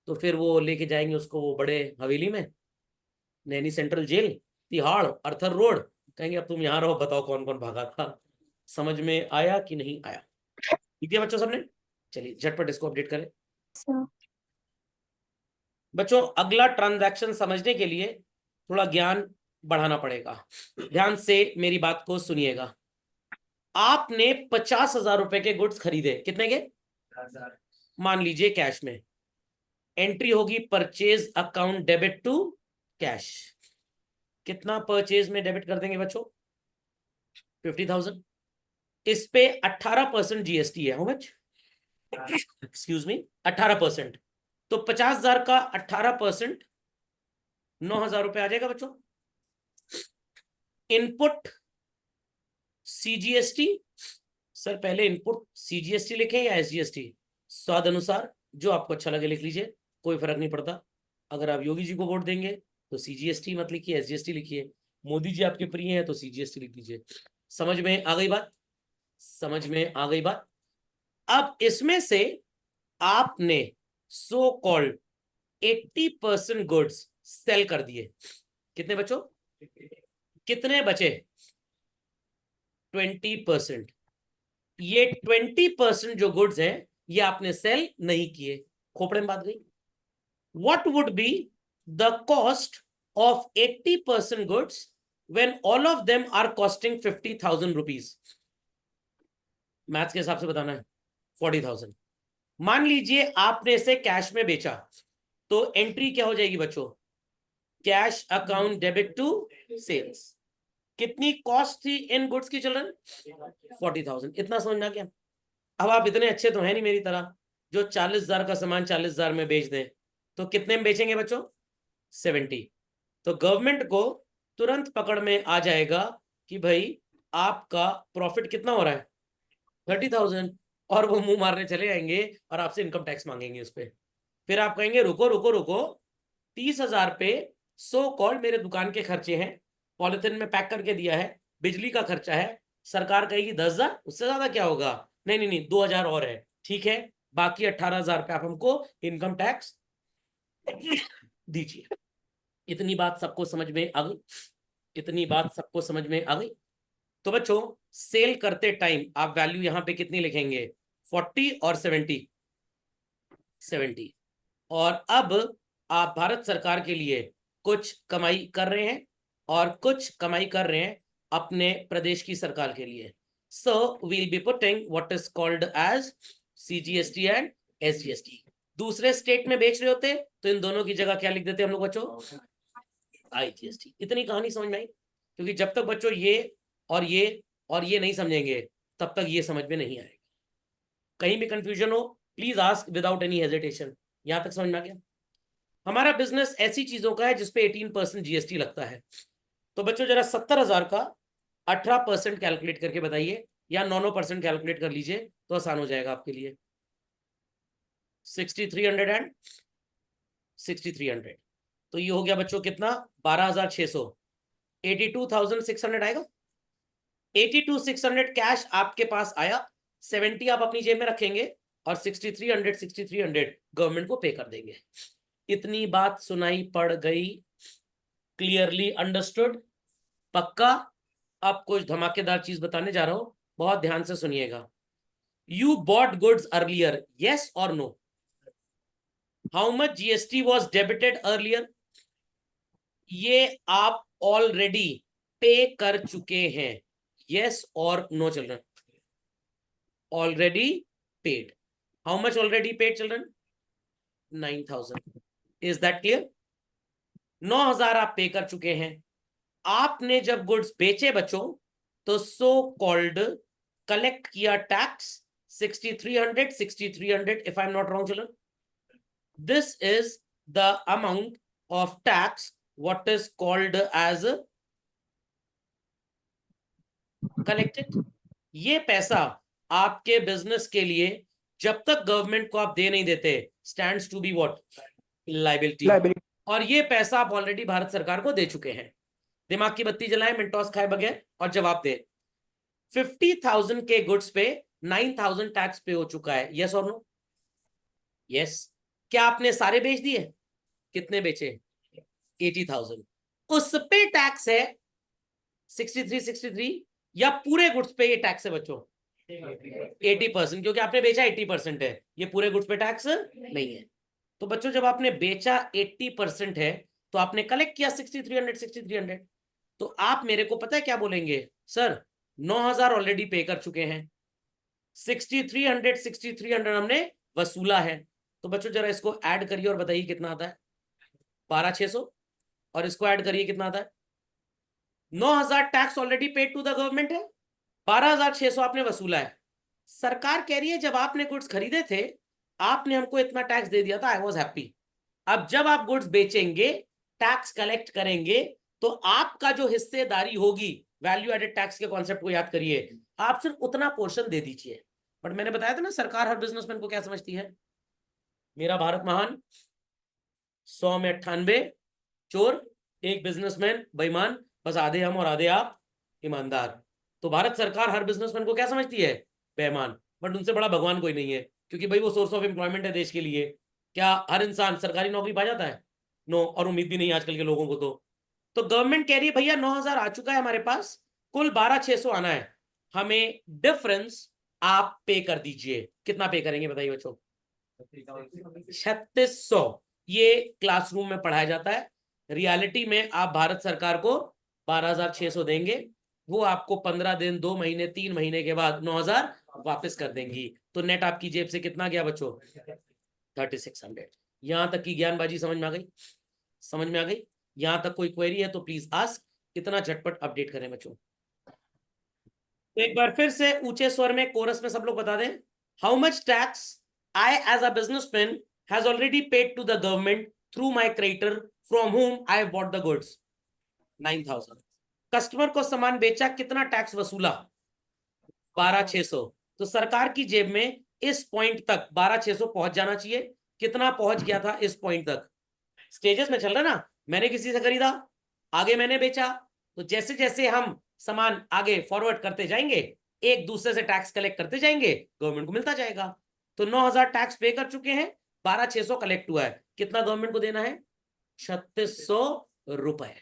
तो फिर वो लेके जाएंगे उसको वो बड़े हवेली में, नैनी सेंट्रल जेल, तिहाड़, अर्थर रोड, कहेंगे अब तुम यहाँ रहो, बताओ कौन कौन भागा था। समझ में आया कि नहीं आया? ठीक है बच्चों सबने? चलिए झटपट इसको अपडेट करें। बच्चों अगला ट्रांजैक्शन समझने के लिए थोड़ा ज्ञान बढ़ाना पड़ेगा, ध्यान से मेरी बात को सुनिएगा। आपने 50,000 रुपए के गुड्स खरीदे, कितने के? मान लीजिए कैश में, एंट्री होगी purchase account debit to cash. कितना परचेज में डेबिट कर देंगे बच्चों? 50,000। इस पे 18% जीएसटी है, हाउ मच? Excuse me, 18%। तो 50,000 का 18% 9,000 रुपए आ जाएगा बच्चों। इनपुट सीजीएसटी, सर पहले इनपुट सीजीएसटी लिखें या एसजीएसटी? स्वाद अनुसार जो आपको अच्छा लगे लिख लीजिए, कोई फर्क नहीं पड़ता। अगर आप योगी जी को वोट देंगे तो सीजीएसटी मत लिखिए, एसजीएसटी लिखिए। मोदी जी आपके प्रिय हैं तो सीजीएसटी लिख दीजिए। समझ में आ गई बात? समझ में आ गई बात? अब इसमें से आपने सो कॉल्ड 80% गुड्स सेल कर दिए। कितने बचो? कितने बचे? 20%। ये 20% जो गुड्स हैं ये आपने सेल नहीं किए। खोपड़े में बात गई। What would be the cost of 80% goods when all of them are costing 50,000 rupees? Maths के हिसाब से बताना है। 40,000। मान लीजिए आपने इसे कैश में बेचा, तो एंट्री क्या हो जाएगी बच्चों? Cash account debit to sales. कितनी कॉस्ट थी इन गुड्स की चिल्ड्रन? 40,000। इतना समझना क्या? अब आप इतने अच्छे तो हैं नहीं मेरी तरह जो 40,000 का सामान 40,000 में बेच दें। तो कितने में बेचेंगे बच्चों? 70। तो गवर्नमेंट को तुरंत पकड़ में आ जाएगा कि भाई आपका प्रॉफिट कितना हो रहा है? 30,000। और वो मुंह मारने चले जाएंगे और आपसे इनकम टैक्स मांगेंगे उस पर। फिर आप कहेंगे रुको रुको रुको, 30,000 पे सो कॉल्ड मेरे दुकान के खर्चे हैं, पॉलिथिन में पैक करके दिया है, बिजली का खर्चा है। सरकार कहेगी 10,000, उससे ज्यादा क्या होगा? नहीं नहीं नहीं, 2,000 और है, ठीक है, बाकी 18,000 पे आप हमको इनकम टैक्स दीजिए। इतनी बात सबको समझ में आ गई? इतनी बात सबको समझ में आ गई? तो बच्चों सेल करते टाइम आप वैल्यू यहां पे कितनी लिखेंगे? 40 और 70। 70। और अब आप भारत सरकार के लिए कुछ कमाई कर रहे हैं और कुछ कमाई कर रहे हैं अपने प्रदेश की सरकार के लिए। So we'll be putting what is called as CGST and SGST. दूसरे स्टेट में बेच रहे होते तो इन दोनों की जगह क्या लिख देते हम लोग बच्चों? आईजीएसटी। इतनी कहानी समझ में आई? क्योंकि जब तक बच्चों ये और ये और ये नहीं समझेंगे तब तक ये समझ में नहीं आएगा। कहीं भी कंफ्यूजन हो please ask without any hesitation. यहां तक समझ में आ गया? हमारा बिजनेस ऐसी चीजों का है जिसपे 18% जीएसटी लगता है। तो बच्चों जरा 70,000 का 18% कैलकुलेट करके बताइए, या 9% कैलकुलेट कर लीजिए तो आसान हो जाएगा आपके लिए। 6300 एंड 6300, तो ये हो गया बच्चों कितना? 12,600। 82,600 आएगा। 82,600 कैश आपके पास आया, 70 आप अपनी जेब में रखेंगे और 6300 गवर्नमेंट को पे कर देंगे। इतनी बात सुनाई पड़ गई? Clearly understood? पक्का? अब कुछ धमाकेदार चीज बताने जा रहा हूं, बहुत ध्यान से सुनिएगा। You bought goods earlier, yes और no? How much GST was debited earlier? ये आप ऑलरेडी पे कर चुके हैं, यस और no children? Already paid. How much already paid children? 9,000। Is that clear? 9,000 आप पे कर चुके हैं। आपने जब गुड्स बेचे बच्चों तो सो कॉल्ड कलेक्ट किया tax 6,300 if I am not wrong children. This is the amount of tax what is called as collected. ये पैसा आपके बिजनेस के लिए जब तक गवर्नमेंट को आप दे नहीं देते stands to be what? Liability. और ये पैसा आप ऑलरेडी भारत सरकार को दे चुके हैं। दिमाग की बत्ती जलाएं मिनटॉस खाए बगैर और जवाब दे। 50,000 के गुड्स पे 9,000 टैक्स पे हो चुका है, यस और नो? यस। क्या आपने सारे बेच दिए? कितने बेचे? 80,000। उस पे टैक्स है 63 या पूरे गुड्स पे ये टैक्स है बच्चों? 80%, क्योंकि आपने बेचा 80% है, ये पूरे गुड्स पे टैक्स नहीं है। तो बच्चों जब आपने बेचा 80% है तो आपने कलेक्ट किया 6,300। तो आप मेरे को पता है क्या बोलेंगे? सर 9,000 ऑलरेडी पे कर चुके हैं, 6,300 हमने वसूला है। तो बच्चों जरा इसको ऐड करिए और बताइए कितना आता है? 12,600। और इसको ऐड करिए कितना आता है? 9,000 tax already paid to the government है, 12,600 आपने वसूला है। सरकार कह रही है जब आपने गुड्स खरीदे थे आपने हमको इतना टैक्स दे दिया था, आई वॉज हैप्पी। अब जब आप गुड्स बेचेंगे टैक्स कलेक्ट करेंगे तो आपका जो हिस्सेदारी होगी, वैल्यू एडेड टैक्स के कॉन्सेप्ट को याद करिए, आप सिर्फ उतना पोर्शन दे दीजिए। बट मैंने बताया था ना, सरकार हर बिजनेसमैन को क्या समझती है, मेरा भारत महान, 100 में 98 चोर, एक बिजनेसमैन बेईमान, बस आधे हम और आधे आप ईमानदार। तो भारत सरकार हर बिजनेसमैन को क्या समझती है, बेईमान। बट उनसे बड़ा भगवान कोई नहीं है, क्योंकि भाई वो सोर्स ऑफ एम्प्लॉयमेंट है देश के लिए। क्या हर इंसान सरकारी नौकरी पा जाता है? नो, और उम्मीद भी नहीं आजकल के लोगों को। तो गवर्नमेंट कह रही है भैया 9,000 आ चुका है हमारे पास, कुल 12,600 आना है, हमें डिफरेंस आप पे कर दीजिए। कितना पे करेंगे बताइए बच्चों? 3600। ये क्लासरूम में पढ़ाया जाता है, रियलिटी में आप भारत सरकार को 12,600 देंगे, वो आपको 15 दिन, 2 महीने, 3 महीने के बाद 9,000 वापस कर देंगी। तो नेट आपकी जेब से कितना गया बच्चों? 3600। यहां तक की ज्ञानबाजी समझ में आ गई? समझ में आ गई? यहां तक कोई क्वेरी है तो प्लीज आस्क, इतना झटपट अपडेट करें बच्चों। तो एक बार फिर से ऊंचे स्वर में कोरस में सब लोग बता दें, how much tax I as a businessman has already paid to the government through my creditor from whom I have bought the goods? 9,000। Customer को सामान बेचा, कितना टैक्स वसूला? 12,600। तो सरकार की जेब में इस पॉइंट तक 12,600 पहुंच जाना चाहिए। कितना पहुंच गया था इस पॉइंट तक? स्टेजेस में चल रहा ना, मैंने किसी से खरीदा, आगे मैंने बेचा, तो जैसे जैसे हम सामान आगे फॉरवर्ड करते जाएंगे, एक दूसरे से टैक्स कलेक्ट करते जाएंगे, गवर्नमेंट को मिलता जाएगा। तो 9,000 टैक्स पे कर चुके हैं, 12,600 कलेक्ट हुआ है, कितना गवर्नमेंट को देना है? 3,600 रुपए।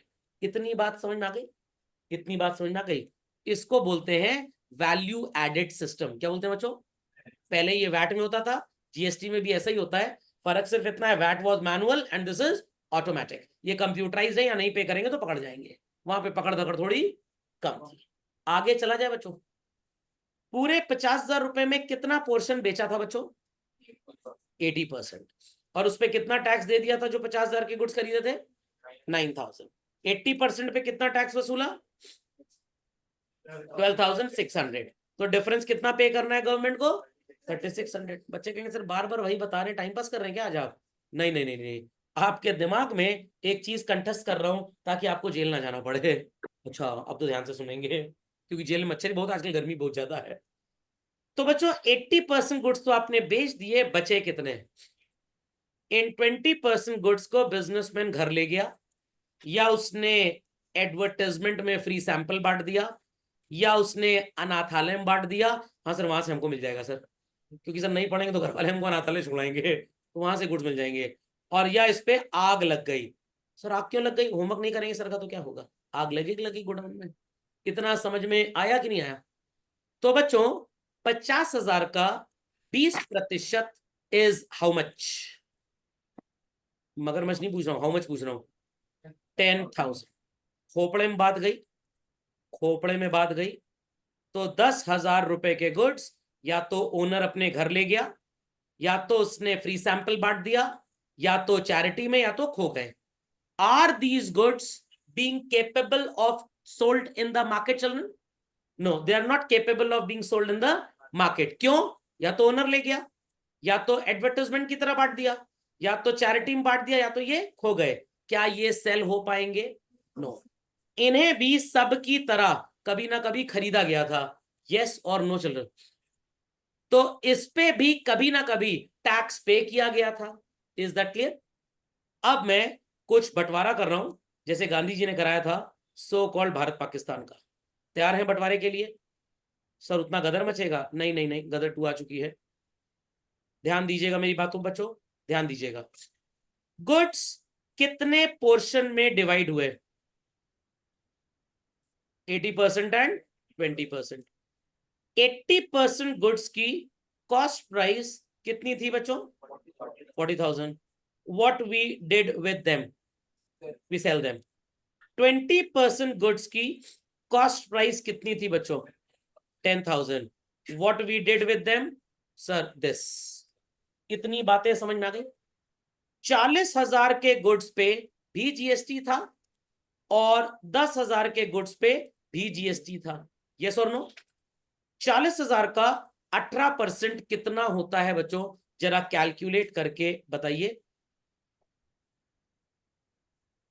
इतनी बात समझ में आ गई? इतनी बात समझ में आ गई? इसको बोलते हैं वैल्यू एडेड सिस्टम। क्या बोलते हैं बच्चों? पहले ये वैट में होता था, जीएसटी में भी ऐसा ही होता है, फर्क सिर्फ इतना है, VAT was manual and this is automatic. ये कंप्यूटराइज है, या नहीं पे करेंगे तो पकड़ जाएंगे, वहां पे पकड़ धकड़ थोड़ी कम थी। आगे चला जाए बच्चों, पूरे 50,000 रुपए में कितना पोर्शन बेचा था बच्चों? 80%। और उस पर कितना टैक्स दे दिया था जो 50,000 के गुड्स खरीदे थे? 9,000। 80% पे कितना टैक्स वसूला? 12,600। तो डिफरेंस कितना पे करना है गवर्नमेंट को? 3,600। बच्चे कहेंगे सर बार बार वही बता रहे, टाइम पास कर रहे हैं क्या आज आप? नहीं नहीं नहीं नहीं, आपके दिमाग में एक चीज कंठस्थ कर रहा हूं ताकि आपको जेल ना जाना पड़े। अच्छा, अब तो ध्यान से सुनेंगे, क्योंकि जेल में मच्छर बहुत, आजकल गर्मी बहुत ज्यादा है। तो बच्चों 80% गुड्स तो आपने बेच दिए, बचे कितने? इन 20% गुड्स को बिजनेसमैन घर ले गया, या उसने एडवर्टाइजमेंट में फ्री सैंपल बांट दिया, या उसने अनाथालय में बांट दिया। हाँ सर, वहां से हमको मिल जाएगा सर, क्योंकि सर नहीं पढ़ेंगे तो घर वाले हमको अनाथालय छुड़ाएंगे, तो वहां से गुड्स मिल जाएंगे। और या इस पे आग लग गई। सर आग क्यों लग गई? होमवर्क नहीं करेंगे सर का तो क्या होगा, आग लगी गोडाउन में। इतना समझ में आया कि नहीं आया? तो बच्चों 50,000 का 20% इज हाउ मच? मगरमच्छ नहीं पूछ रहा हूं, हाउ मच पूछ रहा हूं। 10,000। खोपड़े में बात गई, खोपड़े में बात गई, तो 10,000 रुपए के गुड्स या तो ओनर अपने घर ले गया, या तो उसने फ्री सैंपल बांट दिया, या तो चैरिटी में, या तो खो गए। Are these goods being capable of sold in the market children? No, they are not capable of being sold in the market. क्यों? या तो ओनर ले गया, या तो एडवर्टाइजमेंट की तरह बांट दिया, या तो चैरिटी में बांट दिया, या तो ये खो गए। क्या ये सेल हो पाएंगे? नो। इन्हें भी सब की तरह कभी ना कभी खरीदा गया था, यस और नो चिल्ड्रन? तो इस पे भी कभी ना कभी टैक्स पे किया गया था। Is that clear? अब मैं कुछ बंटवारा कर रहा हूं, जैसे गांधी जी ने कराया था सो कॉल्ड भारत पाकिस्तान का। तैयार है बंटवारे के लिए? सर उतना गदर मचेगा? नहीं नहीं नहीं, गदर 2 आ चुकी है। ध्यान दीजिएगा मेरी बातों बच्चों, ध्यान दीजिएगा। गुड्स कितने पोर्शन में डिवाइड हुए? 80% एंड 20%। 80% गुड्स की कॉस्ट प्राइस कितनी थी बच्चों? 40,000। What we did with them? We sell them. 20% goods की कॉस्ट प्राइस कितनी थी बच्चों? 10,000। What we did with them? Sir this. इतनी बातें समझ में आ गई? 40,000 के गुड्स पे भी जीएसटी था, और 10,000 के गुड्स पे भी जीएसटी था। यस और नो? 40,000 का 18% कितना होता है बच्चों? जरा कैलकुलेट करके बताइए।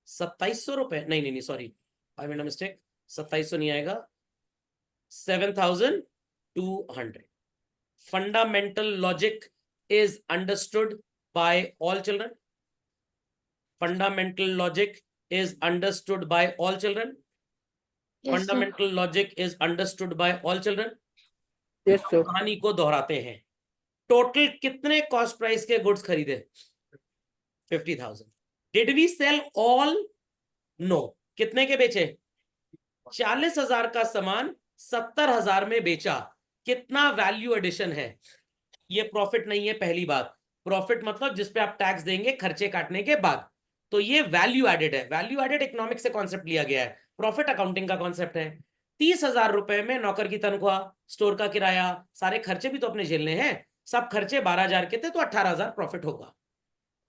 2700 रुपए, नहीं नहीं नहीं sorry, I made a mistake, 2700 नहीं आएगा, 7200. Fundamental logic is understood by all children. Fundamental logic is understood by all children. Yes, sir. Fundamental logic is understood by all children. Yes, sir. कहानी को दोहराते हैं. टोटल कितने cost price के goods खरीदे? 50,000. Did we sell all? No. कितने के बेचे? 40,000 का सामान 70,000 में बेचा. कितना वैल्यू एडिशन है? ये प्रॉफिट नहीं है. पहली बात, प्रॉफिट मतलब जिस पे आप टैक्स देंगे खर्चे काटने के बाद. तो ये वैल्यू एडेड है. वैल्यू एडेड इकोनॉमिक्स से कॉन्सेप्ट लिया गया है. प्रॉफिट अकाउंटिंग का कॉन्सेप्ट है. 30,000 रुपए में नौकर की तनख्वाह, स्टोर का किराया, सारे खर्चे भी तो अपने झेलने हैं. सब खर्चे 12,000 के थे तो 18,000 प्रॉफिट होगा.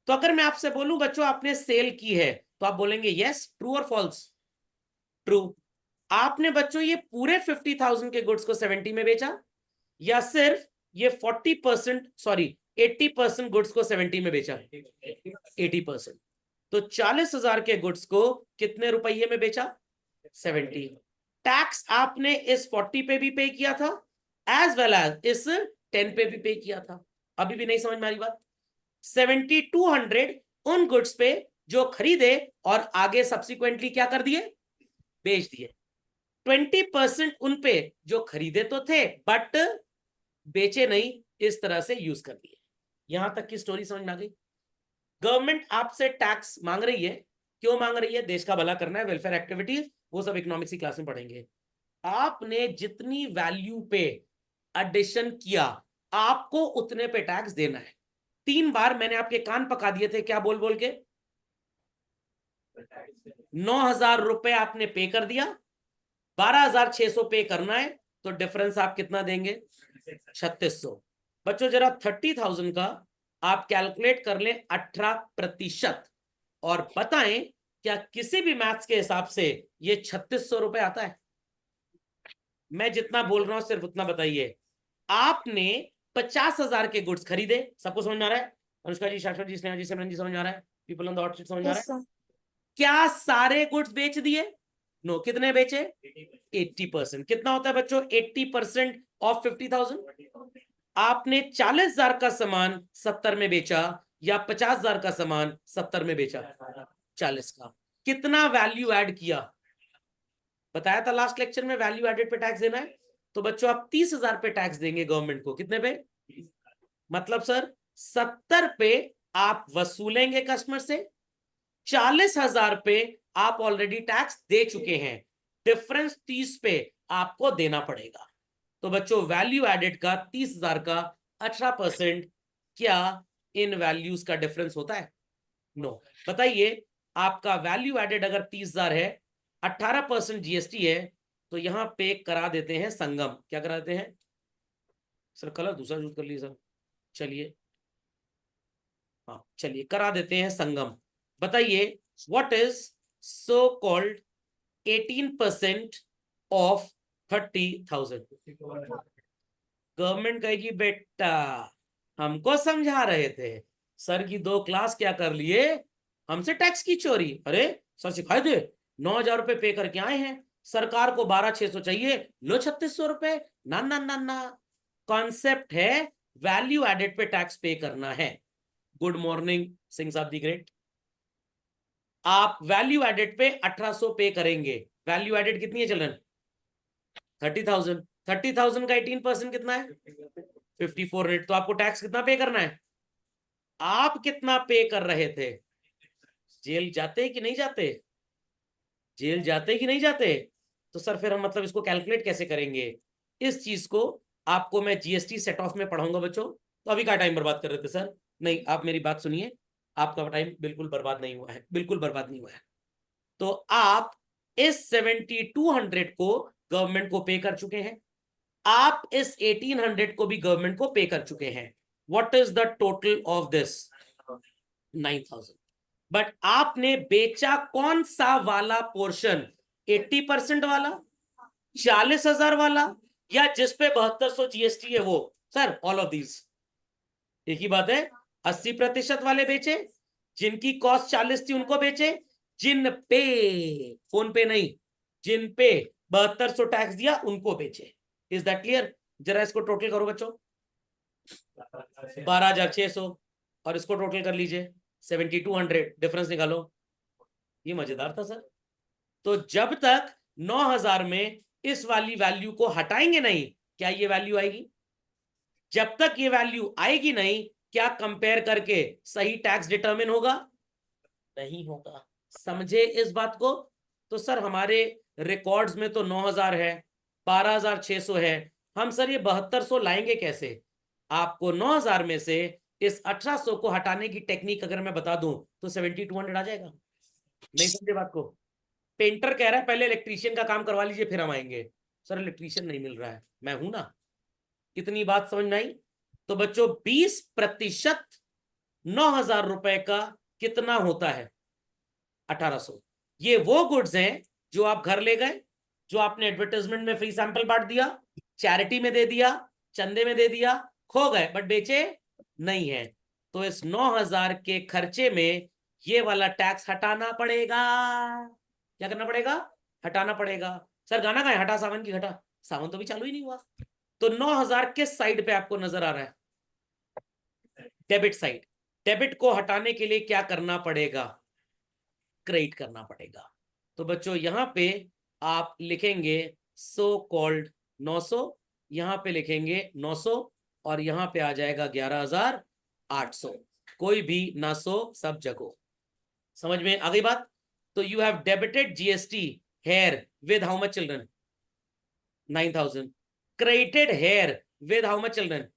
तो अगर मैं आपसे बोलूं बच्चों आपने सेल की है, तो आप बोलेंगे यस, ट्रू और फॉल्स? ट्रू. आपने बच्चों ये पूरे 50,000 के गुड्स को 70 में बेचा, या सिर्फ ये 40% सॉरी 80% गुड्स को 70 में बेचा? 80%. तो 40,000 के गुड्स को कितने रुपये में बेचा? 70. टैक्स आपने इस 40 पे भी पे किया था, एज वेल एज इस 10 पे भी पे किया था. अभी भी नहीं समझ में आ रही बात? 7200 उन गुड्स पे जो खरीदे और आगे सब्सिक्वेंटली क्या कर दिए? बेच दिए. 20% उन पे जो खरीदे तो थे बट बेचे नहीं, इस तरह से यूज कर दिए. यहां तक की स्टोरी समझ में आ गई? गवर्नमेंट आपसे टैक्स मांग रही है. क्यों मांग रही है? देश का भला करना है, वेलफेयर एक्टिविटीज, वो सब इकोनॉमिक्स की क्लास में पढ़ेंगे. आपने जितनी वैल्यू पे एडिशन किया, आपको उतने पे टैक्स देना है. 3 बार मैंने आपके कान पका दिए थे. क्या बोल बोल के? 9,000 रुपए आपने पे कर दिया, 12,600 पे करना है, तो डिफरेंस आप कितना देंगे? 3600. बच्चों जरा 30,000 का आप कैलकुलेट कर लें 18% और बताएं क्या किसी भी मैथ्स के हिसाब से ये 3600 रुपए आता है? मैं जितना बोल रहा हूं सिर्फ उतना बताइए. आपने 50,000 के गुड्स खरीदे. सबको समझ में आ रहा है? अनुष्का जी, शाश्वत जी, स्नेहा जी, सिमरन जी समझ में आ रहा है? People on the hot seat समझ में आ Yes, रहा है? sir. क्या सारे गुड्स बेच दिए? नो. कितने बेचे? 80%. कितना होता है बच्चों 80% ऑफ 50,000? आपने 40,000 का सामान 70 में बेचा या 50,000 का सामान 70 में बेचा? 40 का. कितना वैल्यू ऐड किया? बताया था लास्ट लेक्चर में, वैल्यू एडेड पे टैक्स देना है. तो बच्चों आप 30,000 पे टैक्स देंगे गवर्नमेंट को. कितने पे? मतलब सर 70 पे आप वसूलेंगे कस्टमर से, 40,000 पे आप ऑलरेडी टैक्स दे चुके हैं. डिफरेंस 30 पे आपको देना पड़ेगा. तो बच्चों वैल्यू एडेड का 30,000 का 18% क्या इन वैल्यूज का डिफरेंस होता है? नो. बताइए, आपका वैल्यू एडेड अगर 30,000 है, 18% जीएसटी है, तो यहां पे करा देते हैं संगम. क्या करा देते हैं सर? कलर दूसरा यूज कर लीजिए सर. चलिए, हाँ चलिए करा देते हैं संगम. बताइए what is so called 18% of 30,000? Government कहेगी बेटा हमको समझा रहे थे, सर की 2 क्लास क्या कर लिए, हमसे टैक्स की चोरी. अरे सर सिखाए थे, 9,000 रुपए पे करके आए हैं, सरकार को 12,600 चाहिए, लो 3600 रुपए. ना ना ना ना. कॉन्सेप्ट है वैल्यू एडेड पे टैक्स पे करना है. गुड मॉर्निंग सिंह साहब दी ग्रेट. आप वैल्यू एडेड पे 1800 पे करेंगे. वैल्यू एडेड कितनी है चिल्ड्रन? 30,000. 30,000 का 18% कितना है? 5400. तो आपको टैक्स कितना पे करना है? आप कितना पे कर रहे थे? जेल जाते कि नहीं जाते? जेल जाते कि नहीं जाते? तो सर फिर हम मतलब इसको कैलकुलेट कैसे करेंगे? इस चीज को आपको मैं जीएसटी सेट ऑफ में पढ़ाऊंगा बच्चों. तो अभी का टाइम बर्बाद कर रहे थे सर? नहीं, आप मेरी बात सुनिए, आपका टाइम बिल्कुल बर्बाद नहीं हुआ है, बिल्कुल बर्बाद नहीं हुआ है. तो आप इस 7200 को गवर्नमेंट को पे कर चुके हैं, आप इस 1800 को भी गवर्नमेंट को पे कर चुके हैं. What is the total of this? 9,000. But आपने बेचा कौन सा वाला पोर्शन? 80% वाला, 40,000 वाला, या जिसपे 7200 जीएसटी है वो? Sir all of these. एक ही बात है. 80% वाले बेचे, जिनकी कॉस्ट 40 थी उनको बेचे, जिन पे, फोन पे नहीं, जिन पे 7200 टैक्स दिया उनको बेचे। Is that clear? जरा इसको टोटल करो बच्चों, 12,600 और इसको टोटल कर लीजिए 7,200, डिफरेंस निकालो। ये मजेदार था सर। तो जब तक 9,000 में इस वाली वैल्यू को हटाएंगे नहीं, क्या ये वैल्यू आएगी? जब तक ये वैल्यू आएगी नहीं, क्या कंपेयर करके सही टैक्स डिटरमिन होगा? नहीं होगा। समझे इस बात को? तो सर हमारे रिकॉर्ड्स में तो 9,000 है, 12,600 है, हम सर ये 7,200 लाएंगे कैसे? आपको 9,000 में से इस 1,800 को हटाने की टेक्निक अगर मैं बता दूं तो 7,200 आ जाएगा। नहीं समझे बात को? पेंटर कह रहा है पहले इलेक्ट्रीशियन का काम करवा लीजिए फिर हम आएंगे। सर इलेक्ट्रीशियन नहीं मिल रहा है, मैं हूं ना। कितनी बात समझ में आई? तो बच्चों 20% 9,000 रुपए का कितना होता है? 1,800। ये वो गुड्स हैं जो आप घर ले गए, जो आपने एडवर्टाइजमेंट में फ्री सैंपल बांट दिया, चैरिटी में दे दिया, चंदे में दे दिया, खो गए बट बेचे नहीं है। तो इस 9,000 के खर्चे में ये वाला टैक्स हटाना पड़ेगा। क्या करना पड़ेगा? हटाना पड़ेगा। सर गाना कहाँ है? हटा सावन की घटा। सावन तो भी चालू ही नहीं हुआ। तो 9,000 किस साइड पे आपको नजर आ रहा है? Debit side. डेबिट को हटाने के लिए क्या करना पड़ेगा? क्रेडिट करना पड़ेगा। तो बच्चों यहां पे आप लिखेंगे सो कॉल्ड 900, यहां पे लिखेंगे 900 और यहां पे आ जाएगा 11,800। कोई भी ना सो सब जगो। समझ में आ गई बात? तो you have debited GST here with how much children? 9,000। Credited here with how much children?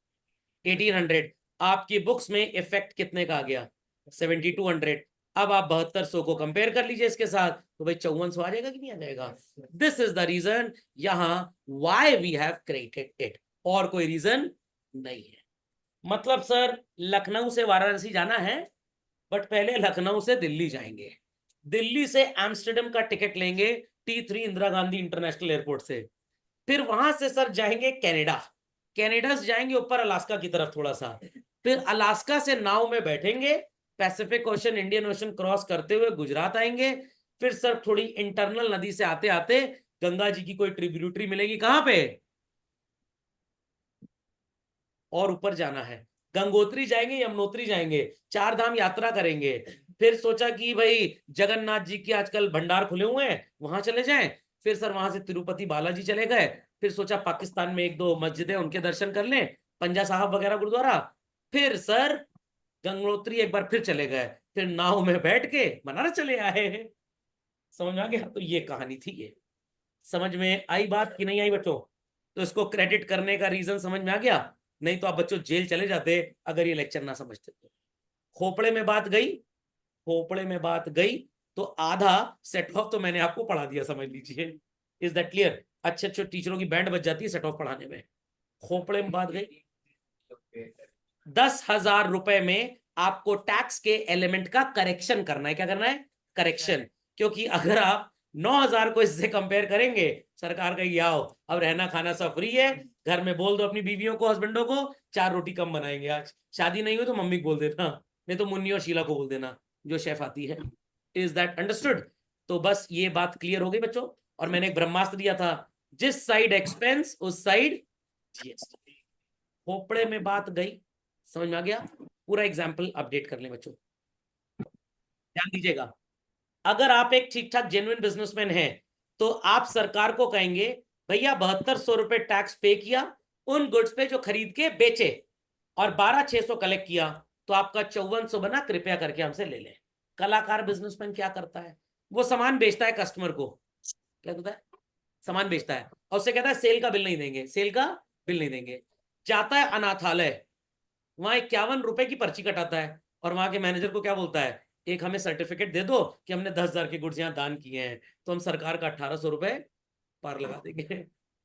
1,800। आपकी बुक्स में इफेक्ट कितने का आ गया? 7,200। अब आप 7,200 को कंपेयर कर लीजिए इसके साथ, तो भाई 5,400 आ जाएगा कि नहीं आ जाएगा? दिस इज द रीजन यहां why we have created it, और कोई रीजन नहीं है। मतलब सर लखनऊ से वाराणसी जाना है, बट पहले लखनऊ से दिल्ली जाएंगे, दिल्ली से एम्स्टर्डम का टिकट लेंगे T3 Indira Gandhi international airport से, फिर वहां से सर जाएंगे कनाडा, कनाडा से जाएंगे ऊपर अलास्का की तरफ थोड़ा सा, फिर अलास्का से नाव में बैठेंगे, Pacific ocean Indian ocean cross करते हुए गुजरात आएंगे, फिर सर थोड़ी इंटरनल नदी से आते आते गंगा जी की कोई ट्रिब्यूटरी मिलेगी कहां पे, और ऊपर जाना है, गंगोत्री जाएंगे, यमुनोत्री जाएंगे, 4 धाम यात्रा करेंगे। फिर सोचा कि भाई जगन्नाथ जी के आजकल भंडार खुले हुए हैं वहां चले जाएं, फिर सर वहां से तिरुपति बालाजी चले गए, फिर सोचा पाकिस्तान में 1-2 मस्जिद है उनके दर्शन कर लें, पंजा साहब वगैरह गुरुद्वारा, फिर सर गंगोत्री एक बार फिर चले गए, फिर नाव में बैठ के बनारस चले आए। समझ में आ गया? तो ये कहानी थी। ये समझ में आई बात कि नहीं आई बच्चों? तो इसको क्रेडिट करने का रीजन समझ में आ गया? नहीं तो आप बच्चों जेल चले जाते अगर ये लेक्चर ना समझते तो। खोपड़े में बात गई, खोपड़े में बात गई, तो आधा सेट ऑफ तो मैंने आपको पढ़ा दिया, समझ लीजिए। Is that clear? अच्छे अच्छे टीचरों की बैंड बज जाती है सेट ऑफ पढ़ाने में। खोपड़े में बात गई। 10,000 रुपए में आपको टैक्स के एलिमेंट का करेक्शन करना है। क्या करना है? करेक्शन। क्योंकि अगर आप 9,000 को इससे कंपेयर करेंगे, सरकार कहेगी आओ अब रहना खाना सब फ्री है, घर में बोल दो अपनी बीवियों को, हस्बैंडों को 4 रोटी कम बनाएंगे, आज शादी नहीं हुई तो मम्मी को बोल देना, नहीं तो मुन्नी और शीला को बोल देना जो शेफ आती है। Is that understood? तो बस ये बात क्लियर हो गई बच्चों। और मैंने एक ब्रह्मास्त्र दिया था, जिस साइड एक्सपेंस उस साइड जीएसटी। खोपड़े में बात गई, समझ में आ गया? पूरा एग्जाम्पल अपडेट कर लें बच्चों, ध्यान दीजिएगा। अगर आप एक ठीक ठाक जेन्युइन बिजनेसमैन हैं तो आप सरकार को कहेंगे भैया 7,200 रुपए टैक्स पे किया उन गुड्स पे जो खरीद के बेचे, और 12,600 कलेक्ट किया, तो आपका 5,400 बना, कृपया करके हमसे ले लें। कलाकार बिजनेसमैन क्या करता है? वो सामान बेचता है कस्टमर को, क्या कहता है? सामान बेचता है और उससे कहता है सेल का बिल नहीं देंगे, सेल का बिल नहीं देंगे। जाता है अनाथालय, वहां 51 रुपए की पर्ची कटाता है और वहां के मैनेजर को क्या बोलता है, एक हमें सर्टिफिकेट दे दो कि हमने 10,000 के गुड्स यहाँ दान किए हैं, तो हम सरकार का 1,800 रुपए पार लगा देंगे।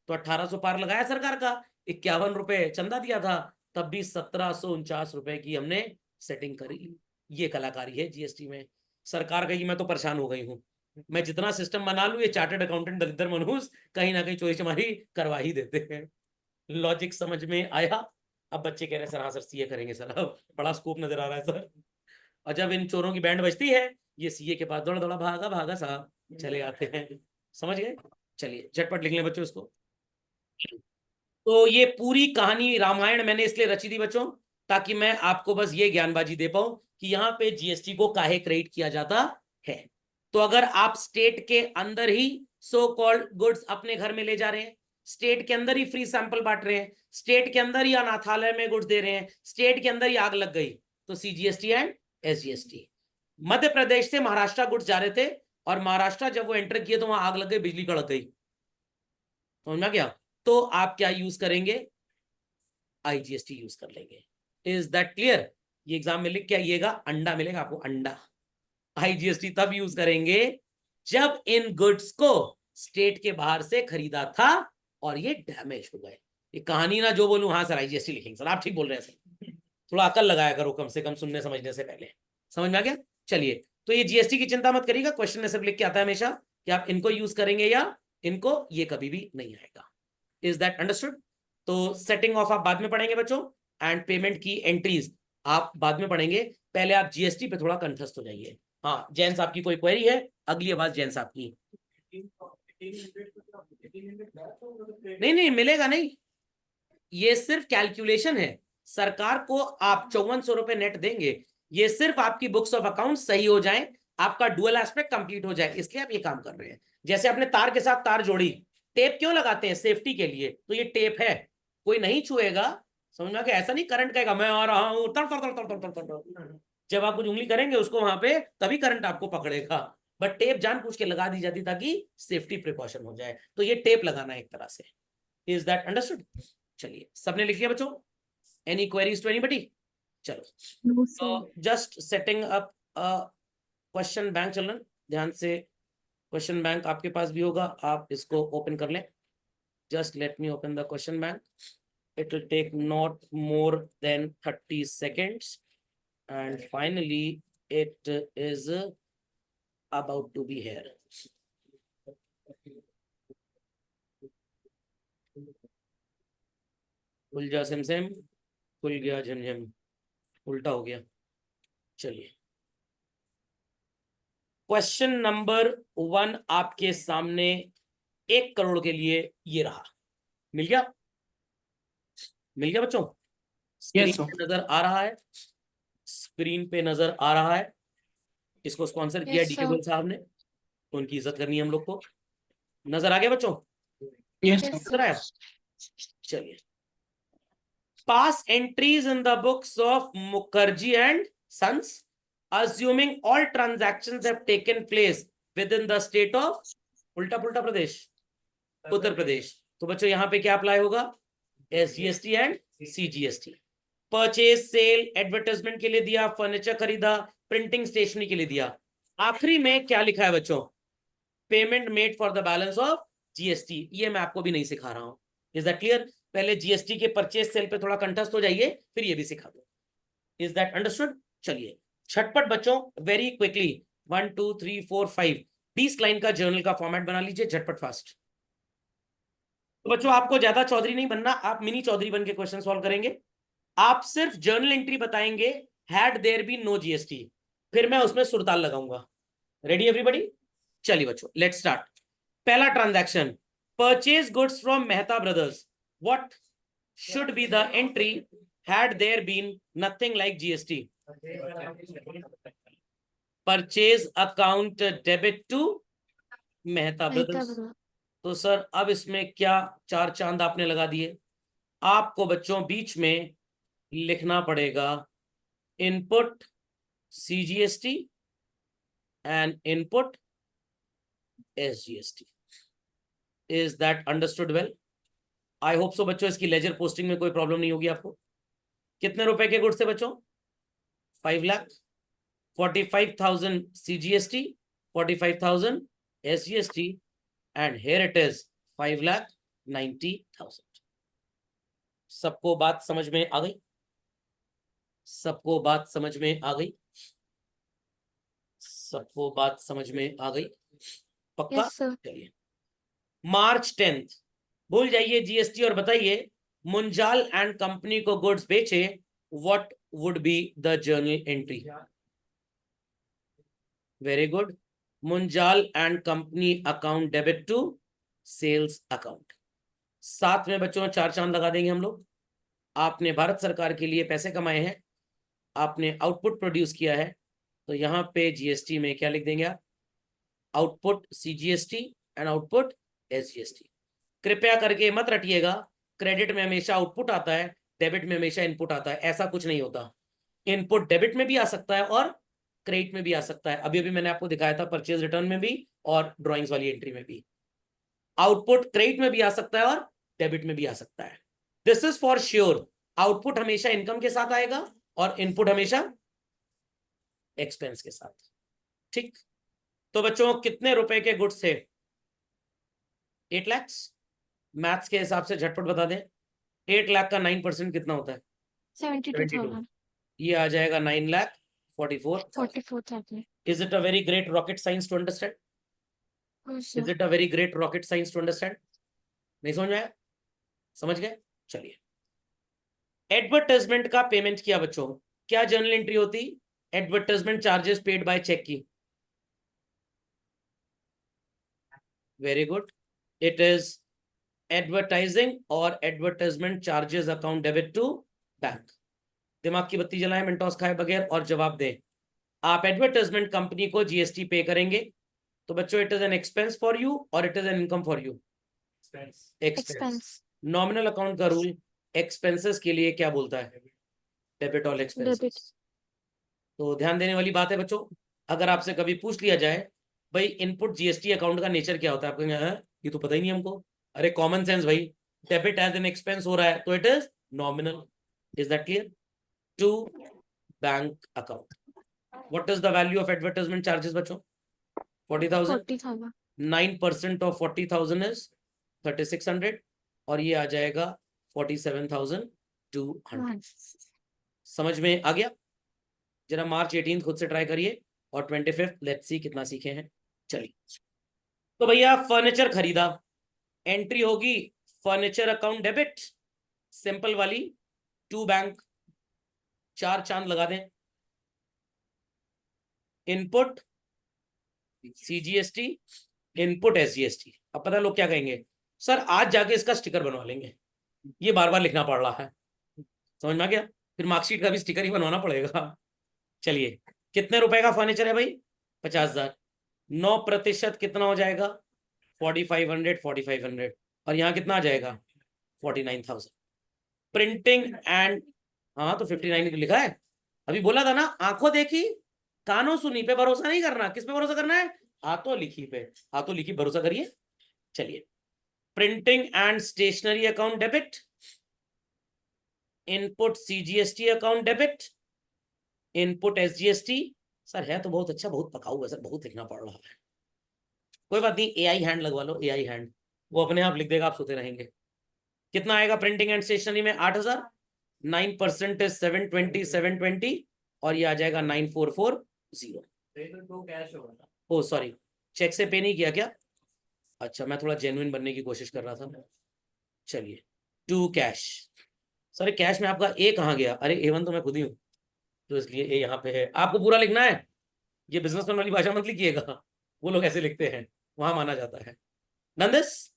तो 1,800 पार लगाया सरकार का, 51 रुपए चंदा दिया था, तब भी 1,749 रुपए की हमने सेटिंग करी। ये कलाकारी है जीएसटी में। सरकार कहेगी मैं तो परेशान हो गई हूँ, मैं जितना सिस्टम बना लूं ये चार्टर्ड अकाउंटेंट दरिद्र मनहूस कहीं ना कहीं चोरी चमारी करवा ही देते हैं। लॉजिक समझ में आया? अब बच्चे कह रहे हैं सर हाँ सर सीए करेंगे सर, अब बड़ा स्कोप नजर आ रहा है सर। और जब इन चोरों की बैंड बजती है, ये सीए के पास दौड़ा दौड़ा भागा भागा साहब चले आते हैं। समझ गए? चलिए झटपट लिख लें बच्चों इसको। तो ये पूरी कहानी रामायण मैंने इसलिए रची थी बच्चों, ताकि मैं आपको बस ये ज्ञानबाजी दे पाऊं कि यहाँ पे जीएसटी को काहे क्रेडिट किया जाता है। तो अगर आप स्टेट के अंदर ही सो कॉल्ड गुड्स अपने घर में ले जा रहे हैं, स्टेट के अंदर ही फ्री सैंपल बांट रहे हैं, स्टेट के अंदर ही अनाथालय में गुड्स दे रहे हैं, स्टेट के अंदर ही आग लग गई, तो CGST and SGST. Madhya Pradesh से महाराष्ट्र गुड्स जा रहे थे और महाराष्ट्र जब वो एंटर किए तो वहां आग लग गई, बिजली कड़क गई। समझ में आ गया? तो आप क्या यूज करेंगे? आईजीएसटी यूज कर लेंगे। Is that clear? ये एग्जाम में लिख के आइएगा, अंडा मिलेगा आपको, अंडा। आईजीएसटी तब यूज करेंगे जब इन गुड्स को स्टेट के बाहर से खरीदा था और ये डैमेज हो गए। ये कहानी ना जो बोलूं, हाँ सर आईजीएसटी लिखेंगे सर, आप ठीक बोल रहे हैं सर, थोड़ा अकल लगाया करो कम से कम सुनने समझने से पहले। समझ में आ गया? चलिए, तो ये जीएसटी की चिंता मत करिएगा, क्वेश्चन में सिर्फ लिख के आता है हमेशा कि आप इनको यूज करेंगे या इनको, ये कभी भी नहीं आएगा। Is that understood? तो सेटिंग ऑफ आप बाद में पढ़ेंगे बच्चों, एंड पेमेंट की एंट्रीज आप बाद में पढ़ेंगे। पहले आप जीएसटी पे थोड़ा कंठस्थ हो जाइए। हाँ जैन साहब की कोई क्वेरी है? अगली आवाज जैन साहब की। नहीं नहीं मिलेगा नहीं, ये सिर्फ कैलकुलेशन है। सरकार को आप 5400 रुपए नेट देंगे, ये सिर्फ आपकी बुक्स ऑफ अकाउंट सही हो जाए, आपका डुअल एस्पेक्ट कंप्लीट हो जाए, इसलिए आप ये काम कर रहे हैं। जैसे आपने तार के साथ तार जोड़ी, टेप क्यों लगाते हैं? सेफ्टी के लिए। तो ये टेप है, कोई नहीं छुएगा। समझ में आ गया? ऐसा नहीं करंट कहेगा मैं आ रहा हूं तर तर तर तर तर तर तर। जब आप कुछ उंगली करेंगे उसको वहां पे, तभी करंट आपको पकड़ेगा। बट टेप जानबूझ के लगा दी जाती ताकि सेफ्टी प्रिकॉशन हो जाए। तो ये टेप लगाना है एक तरह से। Is that understood? चलिए, सबने लिख लिया बच्चों? Any queries to anybody? चलो, तो just setting up question bank चलन, ध्यान से क्वेश्चन बैंक आपके पास भी होगा, आप इसको ओपन कर लें। Just let me open the question bank, it will take not more than 30 seconds and finally it is about to be here. खुल जा सिमसिम, खुल गया झमझम, उल्टा हो गया। चलिए, क्वेश्चन नंबर 1 आपके सामने 1 करोड़ के लिए ये रहा। मिल गया? मिल गया बच्चों? स्क्रीन पे नजर आ रहा है, स्क्रीन पे नजर आ रहा है। इसको स्पॉन्सर किया डीके गोयल साहब ने, तो उनकी इज्जत करनी है हम लोग को। नजर आ गया बच्चों? नजर आया? चलिए, pass entries in the books of Mukherjee and sons assuming all transactions have taken place within the state of उल्टा पुल्टा प्रदेश, उत्तर प्रदेश। तो बच्चों यहां पे क्या अप्लाई होगा? SGST and CGST. Purchase, sale, advertisement के लिए दिया, फर्नीचर खरीदा, प्रिंटिंग स्टेशनरी के लिए दिया। आखिरी में क्या लिखा है बच्चों? Payment made for the balance of GST. ये मैं आपको भी नहीं सिखा रहा हूं। Is that clear? पहले जीएसटी के परचेज सेल पे थोड़ा कंठस्थ हो जाइए, फिर ये भी सिखा दो। Is that understood? चलिए झटपट बच्चों, वेरी क्विकली, 1 2 3 4 5 20 लाइन का जर्नल का फॉर्मेट बना लीजिए झटपट फास्ट। तो बच्चों आपको ज्यादा चौधरी नहीं बनना, आप मिनी चौधरी बन के क्वेश्चन सॉल्व करेंगे। आप सिर्फ जर्नल एंट्री बताएंगे, had there be no GST, फिर मैं उसमें सुरताल लगाऊंगा। Ready everybody? चलिए बच्चों, लेट्स स्टार्ट। पहला transaction, purchase goods from Mehta brothers. What should be the entry had there been nothing like GST? Purchase account debit to Mehta brothers. तो सर अब इसमें क्या 4 चांद आपने लगा दिए? आपको बच्चों बीच में लिखना पड़ेगा input CGST and input SGST. Is that understood well? I hope so बच्चों, इसकी लेजर पोस्टिंग में कोई प्रॉब्लम नहीं होगी आपको। कितने रुपए के गुड्स थे बच्चों? 5 lakh. 45,000 CGST, 45,000 SGST, and here it is 5,90,000। सबको बात समझ में आ गई? सबको बात समझ में आ गई? सबको बात समझ में आ गई? पक्का? चलिए, मार्च 10, भूल जाइए जीएसटी और बताइए मुंजाल एंड कंपनी को गुड्स बेचे, what would be the journal entry? Very good. Munjal and company account debit to sales account. साथ में बच्चों 4 चांद लगा देंगे हम लोग। आपने भारत सरकार के लिए पैसे कमाए हैं, आपने आउटपुट प्रोड्यूस किया है, तो यहाँ पे जीएसटी में क्या लिख देंगे आप? Output CGST and output SGST. कृपया करके मत रटिएगा, क्रेडिट में हमेशा आउटपुट आता है, डेबिट में हमेशा इनपुट आता है, ऐसा कुछ नहीं होता। इनपुट डेबिट में भी आ सकता है और क्रेडिट में भी आ सकता है। अभी अभी मैंने आपको दिखाया था परचेज रिटर्न में भी और ड्राइंग्स वाली एंट्री में भी। आउटपुट क्रेडिट में भी आ सकता है और डेबिट में भी आ सकता है। This is for sure. Output हमेशा इनकम के साथ आएगा और इनपुट हमेशा एक्सपेंस के साथ। ठीक, तो बच्चों कितने रुपए के गुड्स थे? 8 लाख। मैथ्स के हिसाब से झटपट बता दें, 8 लाख का 9% कितना होता है? 72,000. ये आ जाएगा 9,44,000। 44,000. Is it a very great rocket science to understand? Is it a very great rocket science to understand? नहीं समझ में आया? समझ गए? चलिए, एडवर्टाइजमेंट का पेमेंट किया बच्चों, क्या जर्नल एंट्री होती? Advertisement charges paid by cheque की। Very good, it is advertising और advertisement charges account debit to bank. दिमाग की बत्ती जलाएं, मिनटॉस खाए बगैर और जवाब दें। आप एडवर्टाइजमेंट कंपनी को जीएसटी पे करेंगे, तो बच्चों it is an expense for you और it is an income for you? Expense. Nominal account का रूल एक्सपेंसेस के लिए क्या बोलता है? डेबिट और एक्सपेंसेस। तो ध्यान देने वाली बात है बच्चों, अगर आपसे कभी पूछ लिया जाए भाई इनपुट जीएसटी अकाउंट का नेचर क्या होता है, आप कहेंगे ये तो पता ही नहीं हमको। अरे कॉमन सेंस भाई, डेबिट एज एन एक्सपेंस हो रहा है तो it is nominal. Is that clear? To bank account. What is the value of advertisement charges बच्चों? 40,000। 9% ऑफ 40,000 इज 3,600 और ये आ जाएगा 47,200। समझ में आ गया? जरा मार्च 18 खुद से ट्राई करिए और 25 लेट्स सी कितना सीखे हैं। चलिए, तो भैया फर्नीचर खरीदा, एंट्री होगी फर्नीचर अकाउंट डेबिट, सिंपल वाली, टू बैंक। 4 चांद लगा दें। Input CGST, input SGST. अब पता है लोग क्या कहेंगे, सर आज जाके इसका स्टिकर बनवा लेंगे, ये बार बार लिखना पड़ रहा है। समझ में आ गया? फिर मार्कशीट का भी स्टिकर ही बनवाना पड़ेगा। चलिए, कितने रुपए का फर्नीचर है भाई? 50,000। 9% कितना हो जाएगा? 4,500। और यहाँ कितना आ जाएगा? 49,000। प्रिंटिंग एंड, हाँ तो 59 तो लिखा है। अभी बोला था ना, आंखों देखी कानों सुनी पे भरोसा नहीं करना। किस पे भरोसा करना है? हाथों लिखी पे। हाथों लिखी भरोसा करिए। चलिए, printing and stationery account debit, input CGST account debit, input SGST. Sir है तो बहुत अच्छा, बहुत पका हुआ सर, बहुत लिखना पड़ रहा है। कोई बात नहीं, एआई हैंड लगवा लो, एआई हैंड, वो अपने आप लिख देगा, आप सोते रहेंगे। कितना आएगा प्रिंटिंग एंड स्टेशनरी में? 8,000। 9% इज 720 और ये आ जाएगा 9,440। ओ सॉरी, चेक से पे नहीं किया क्या? अच्छा, मैं थोड़ा जेन्युइन बनने की कोशिश कर रहा था। चलिए, टू कैश। सर कैश में आपका ए कहाँ गया? अरे A1 तो मैं खुद ही हूँ, तो इसलिए ए यहाँ पे है। आपको पूरा लिखना है, ये बिजनेसमैन वाली भाषा मत लिखिएगा, वो लोग ऐसे लिखते हैं, वहां माना जाता है। Done this,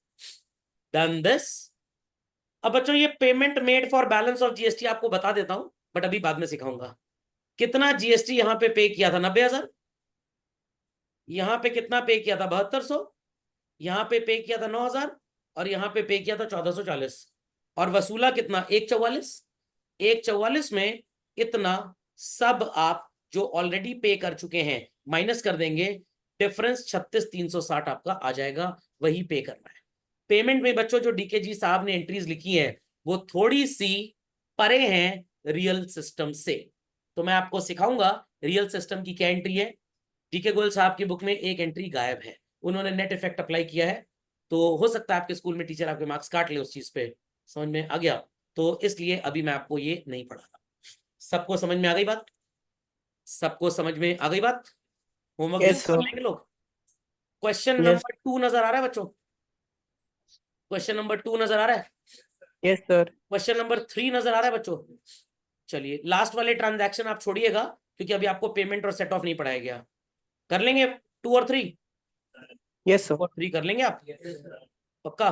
done this. अब बच्चों ये payment made for balance of GST आपको बता देता हूं, बट अभी बाद में सिखाऊंगा। कितना जीएसटी यहाँ पे पे किया था? 90,000। यहाँ पे कितना पे किया था? 7,200। यहाँ पे किया था 9,000 और यहाँ पे किया था 1,440। और वसूला कितना? 1,44। 1,44 में इतना सब आप जो ऑलरेडी पे कर चुके हैं माइनस कर देंगे, डिफरेंस 36,360 आपका आ जाएगा, वही पे करना है। पेमेंट में बच्चों जो डीके जी साहब ने एंट्रीज लिखी है वो थोड़ी सी परे हैं रियल सिस्टम से, तो मैं आपको सिखाऊंगा रियल सिस्टम की क्या एंट्री है। डीके गोयल साहब की बुक में एक एंट्री गायब है, उन्होंने नेट इफेक्ट अप्लाई किया है, तो हो सकता है आपके स्कूल में टीचर आपके मार्क्स काट ले उस चीज पे। समझ में आ गया? तो इसलिए अभी मैं आपको ये नहीं पढ़ाता। सबको समझ में आ गई बात? सबको समझ में आ गई बात? Homework Yes, sir. लोग, क्वेश्चन Yes. नंबर 2 नजर आ रहा है बच्चों? क्वेश्चन नंबर 2 नजर आ रहा है? Yes, sir. क्वेश्चन नंबर 3 नजर आ रहा है बच्चों? चलिए, लास्ट वाले ट्रांजैक्शन आप छोड़िएगा क्योंकि अभी आपको पेमेंट और सेट ऑफ नहीं पढ़ाया गया। कर लेंगे 2 और 3? Yes, sir. 2 और 3 कर लेंगे आप, पक्का?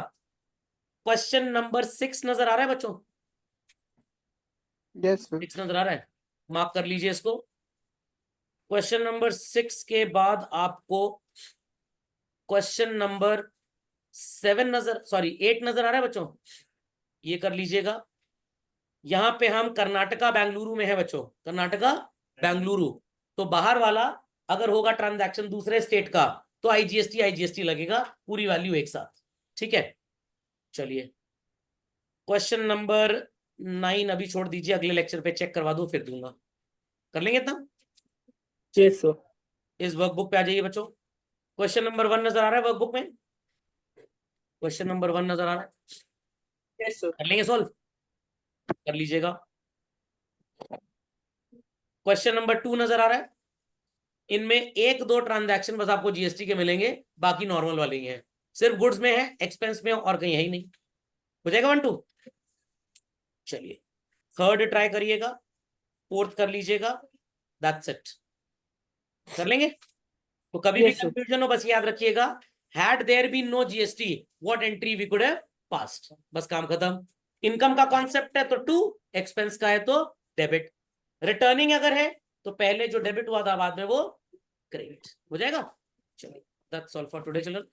क्वेश्चन नंबर 6 नजर आ रहा है बच्चों? Yes, sir. 6 नजर आ रहा है, मार्क कर लीजिए इसको। क्वेश्चन नंबर 6 के बाद आपको क्वेश्चन नंबर 8 नजर आ रहा है बच्चों? ये कर लीजिएगा। यहां पे हम कर्नाटका बेंगलुरु में है बच्चों, कर्नाटका बेंगलुरु। तो बाहर वाला अगर होगा ट्रांजैक्शन दूसरे स्टेट का तो आईजीएसटी लगेगा, पूरी वैल्यू एक साथ, ठीक है? चलिए क्वेश्चन नंबर 9 अभी छोड़ दीजिए, अगले लेक्चर पे चेक करवा दो फिर दूंगा। कर लेंगे इतना? Yes, sir. इस वर्कबुक पे आ जाइए बच्चों। क्वेश्चन नंबर 1 नजर आ रहा है वर्कबुक में? क्वेश्चन नंबर 1 नजर आ रहा है? Yes, sir. कर लेंगे सॉल्व, कर लीजिएगा। क्वेश्चन नंबर 2 नजर आ रहा है? इनमें 1-2 ट्रांजैक्शन बस आपको जीएसटी के मिलेंगे, बाकी नॉर्मल वाले ही हैं। सिर्फ गुड्स में है, एक्सपेंस में और कहीं है ही नहीं। हो जाएगा 1-2? चलिए थर्ड ट्राई करिएगा, फोर्थ कर लीजिएगा, दैट्स इट। कर लेंगे? तो कभी भी Yes, sir. कंफ्यूजन हो बस याद रखिएगा, had there been no GST what entry we could have passed, बस काम खत्म। इनकम का कॉन्सेप्ट है तो 2, एक्सपेंस का है तो डेबिट। रिटर्निंग अगर है तो पहले जो डेबिट हुआ था बाद में वो क्रेडिट हो जाएगा। चलिए that's all for today children.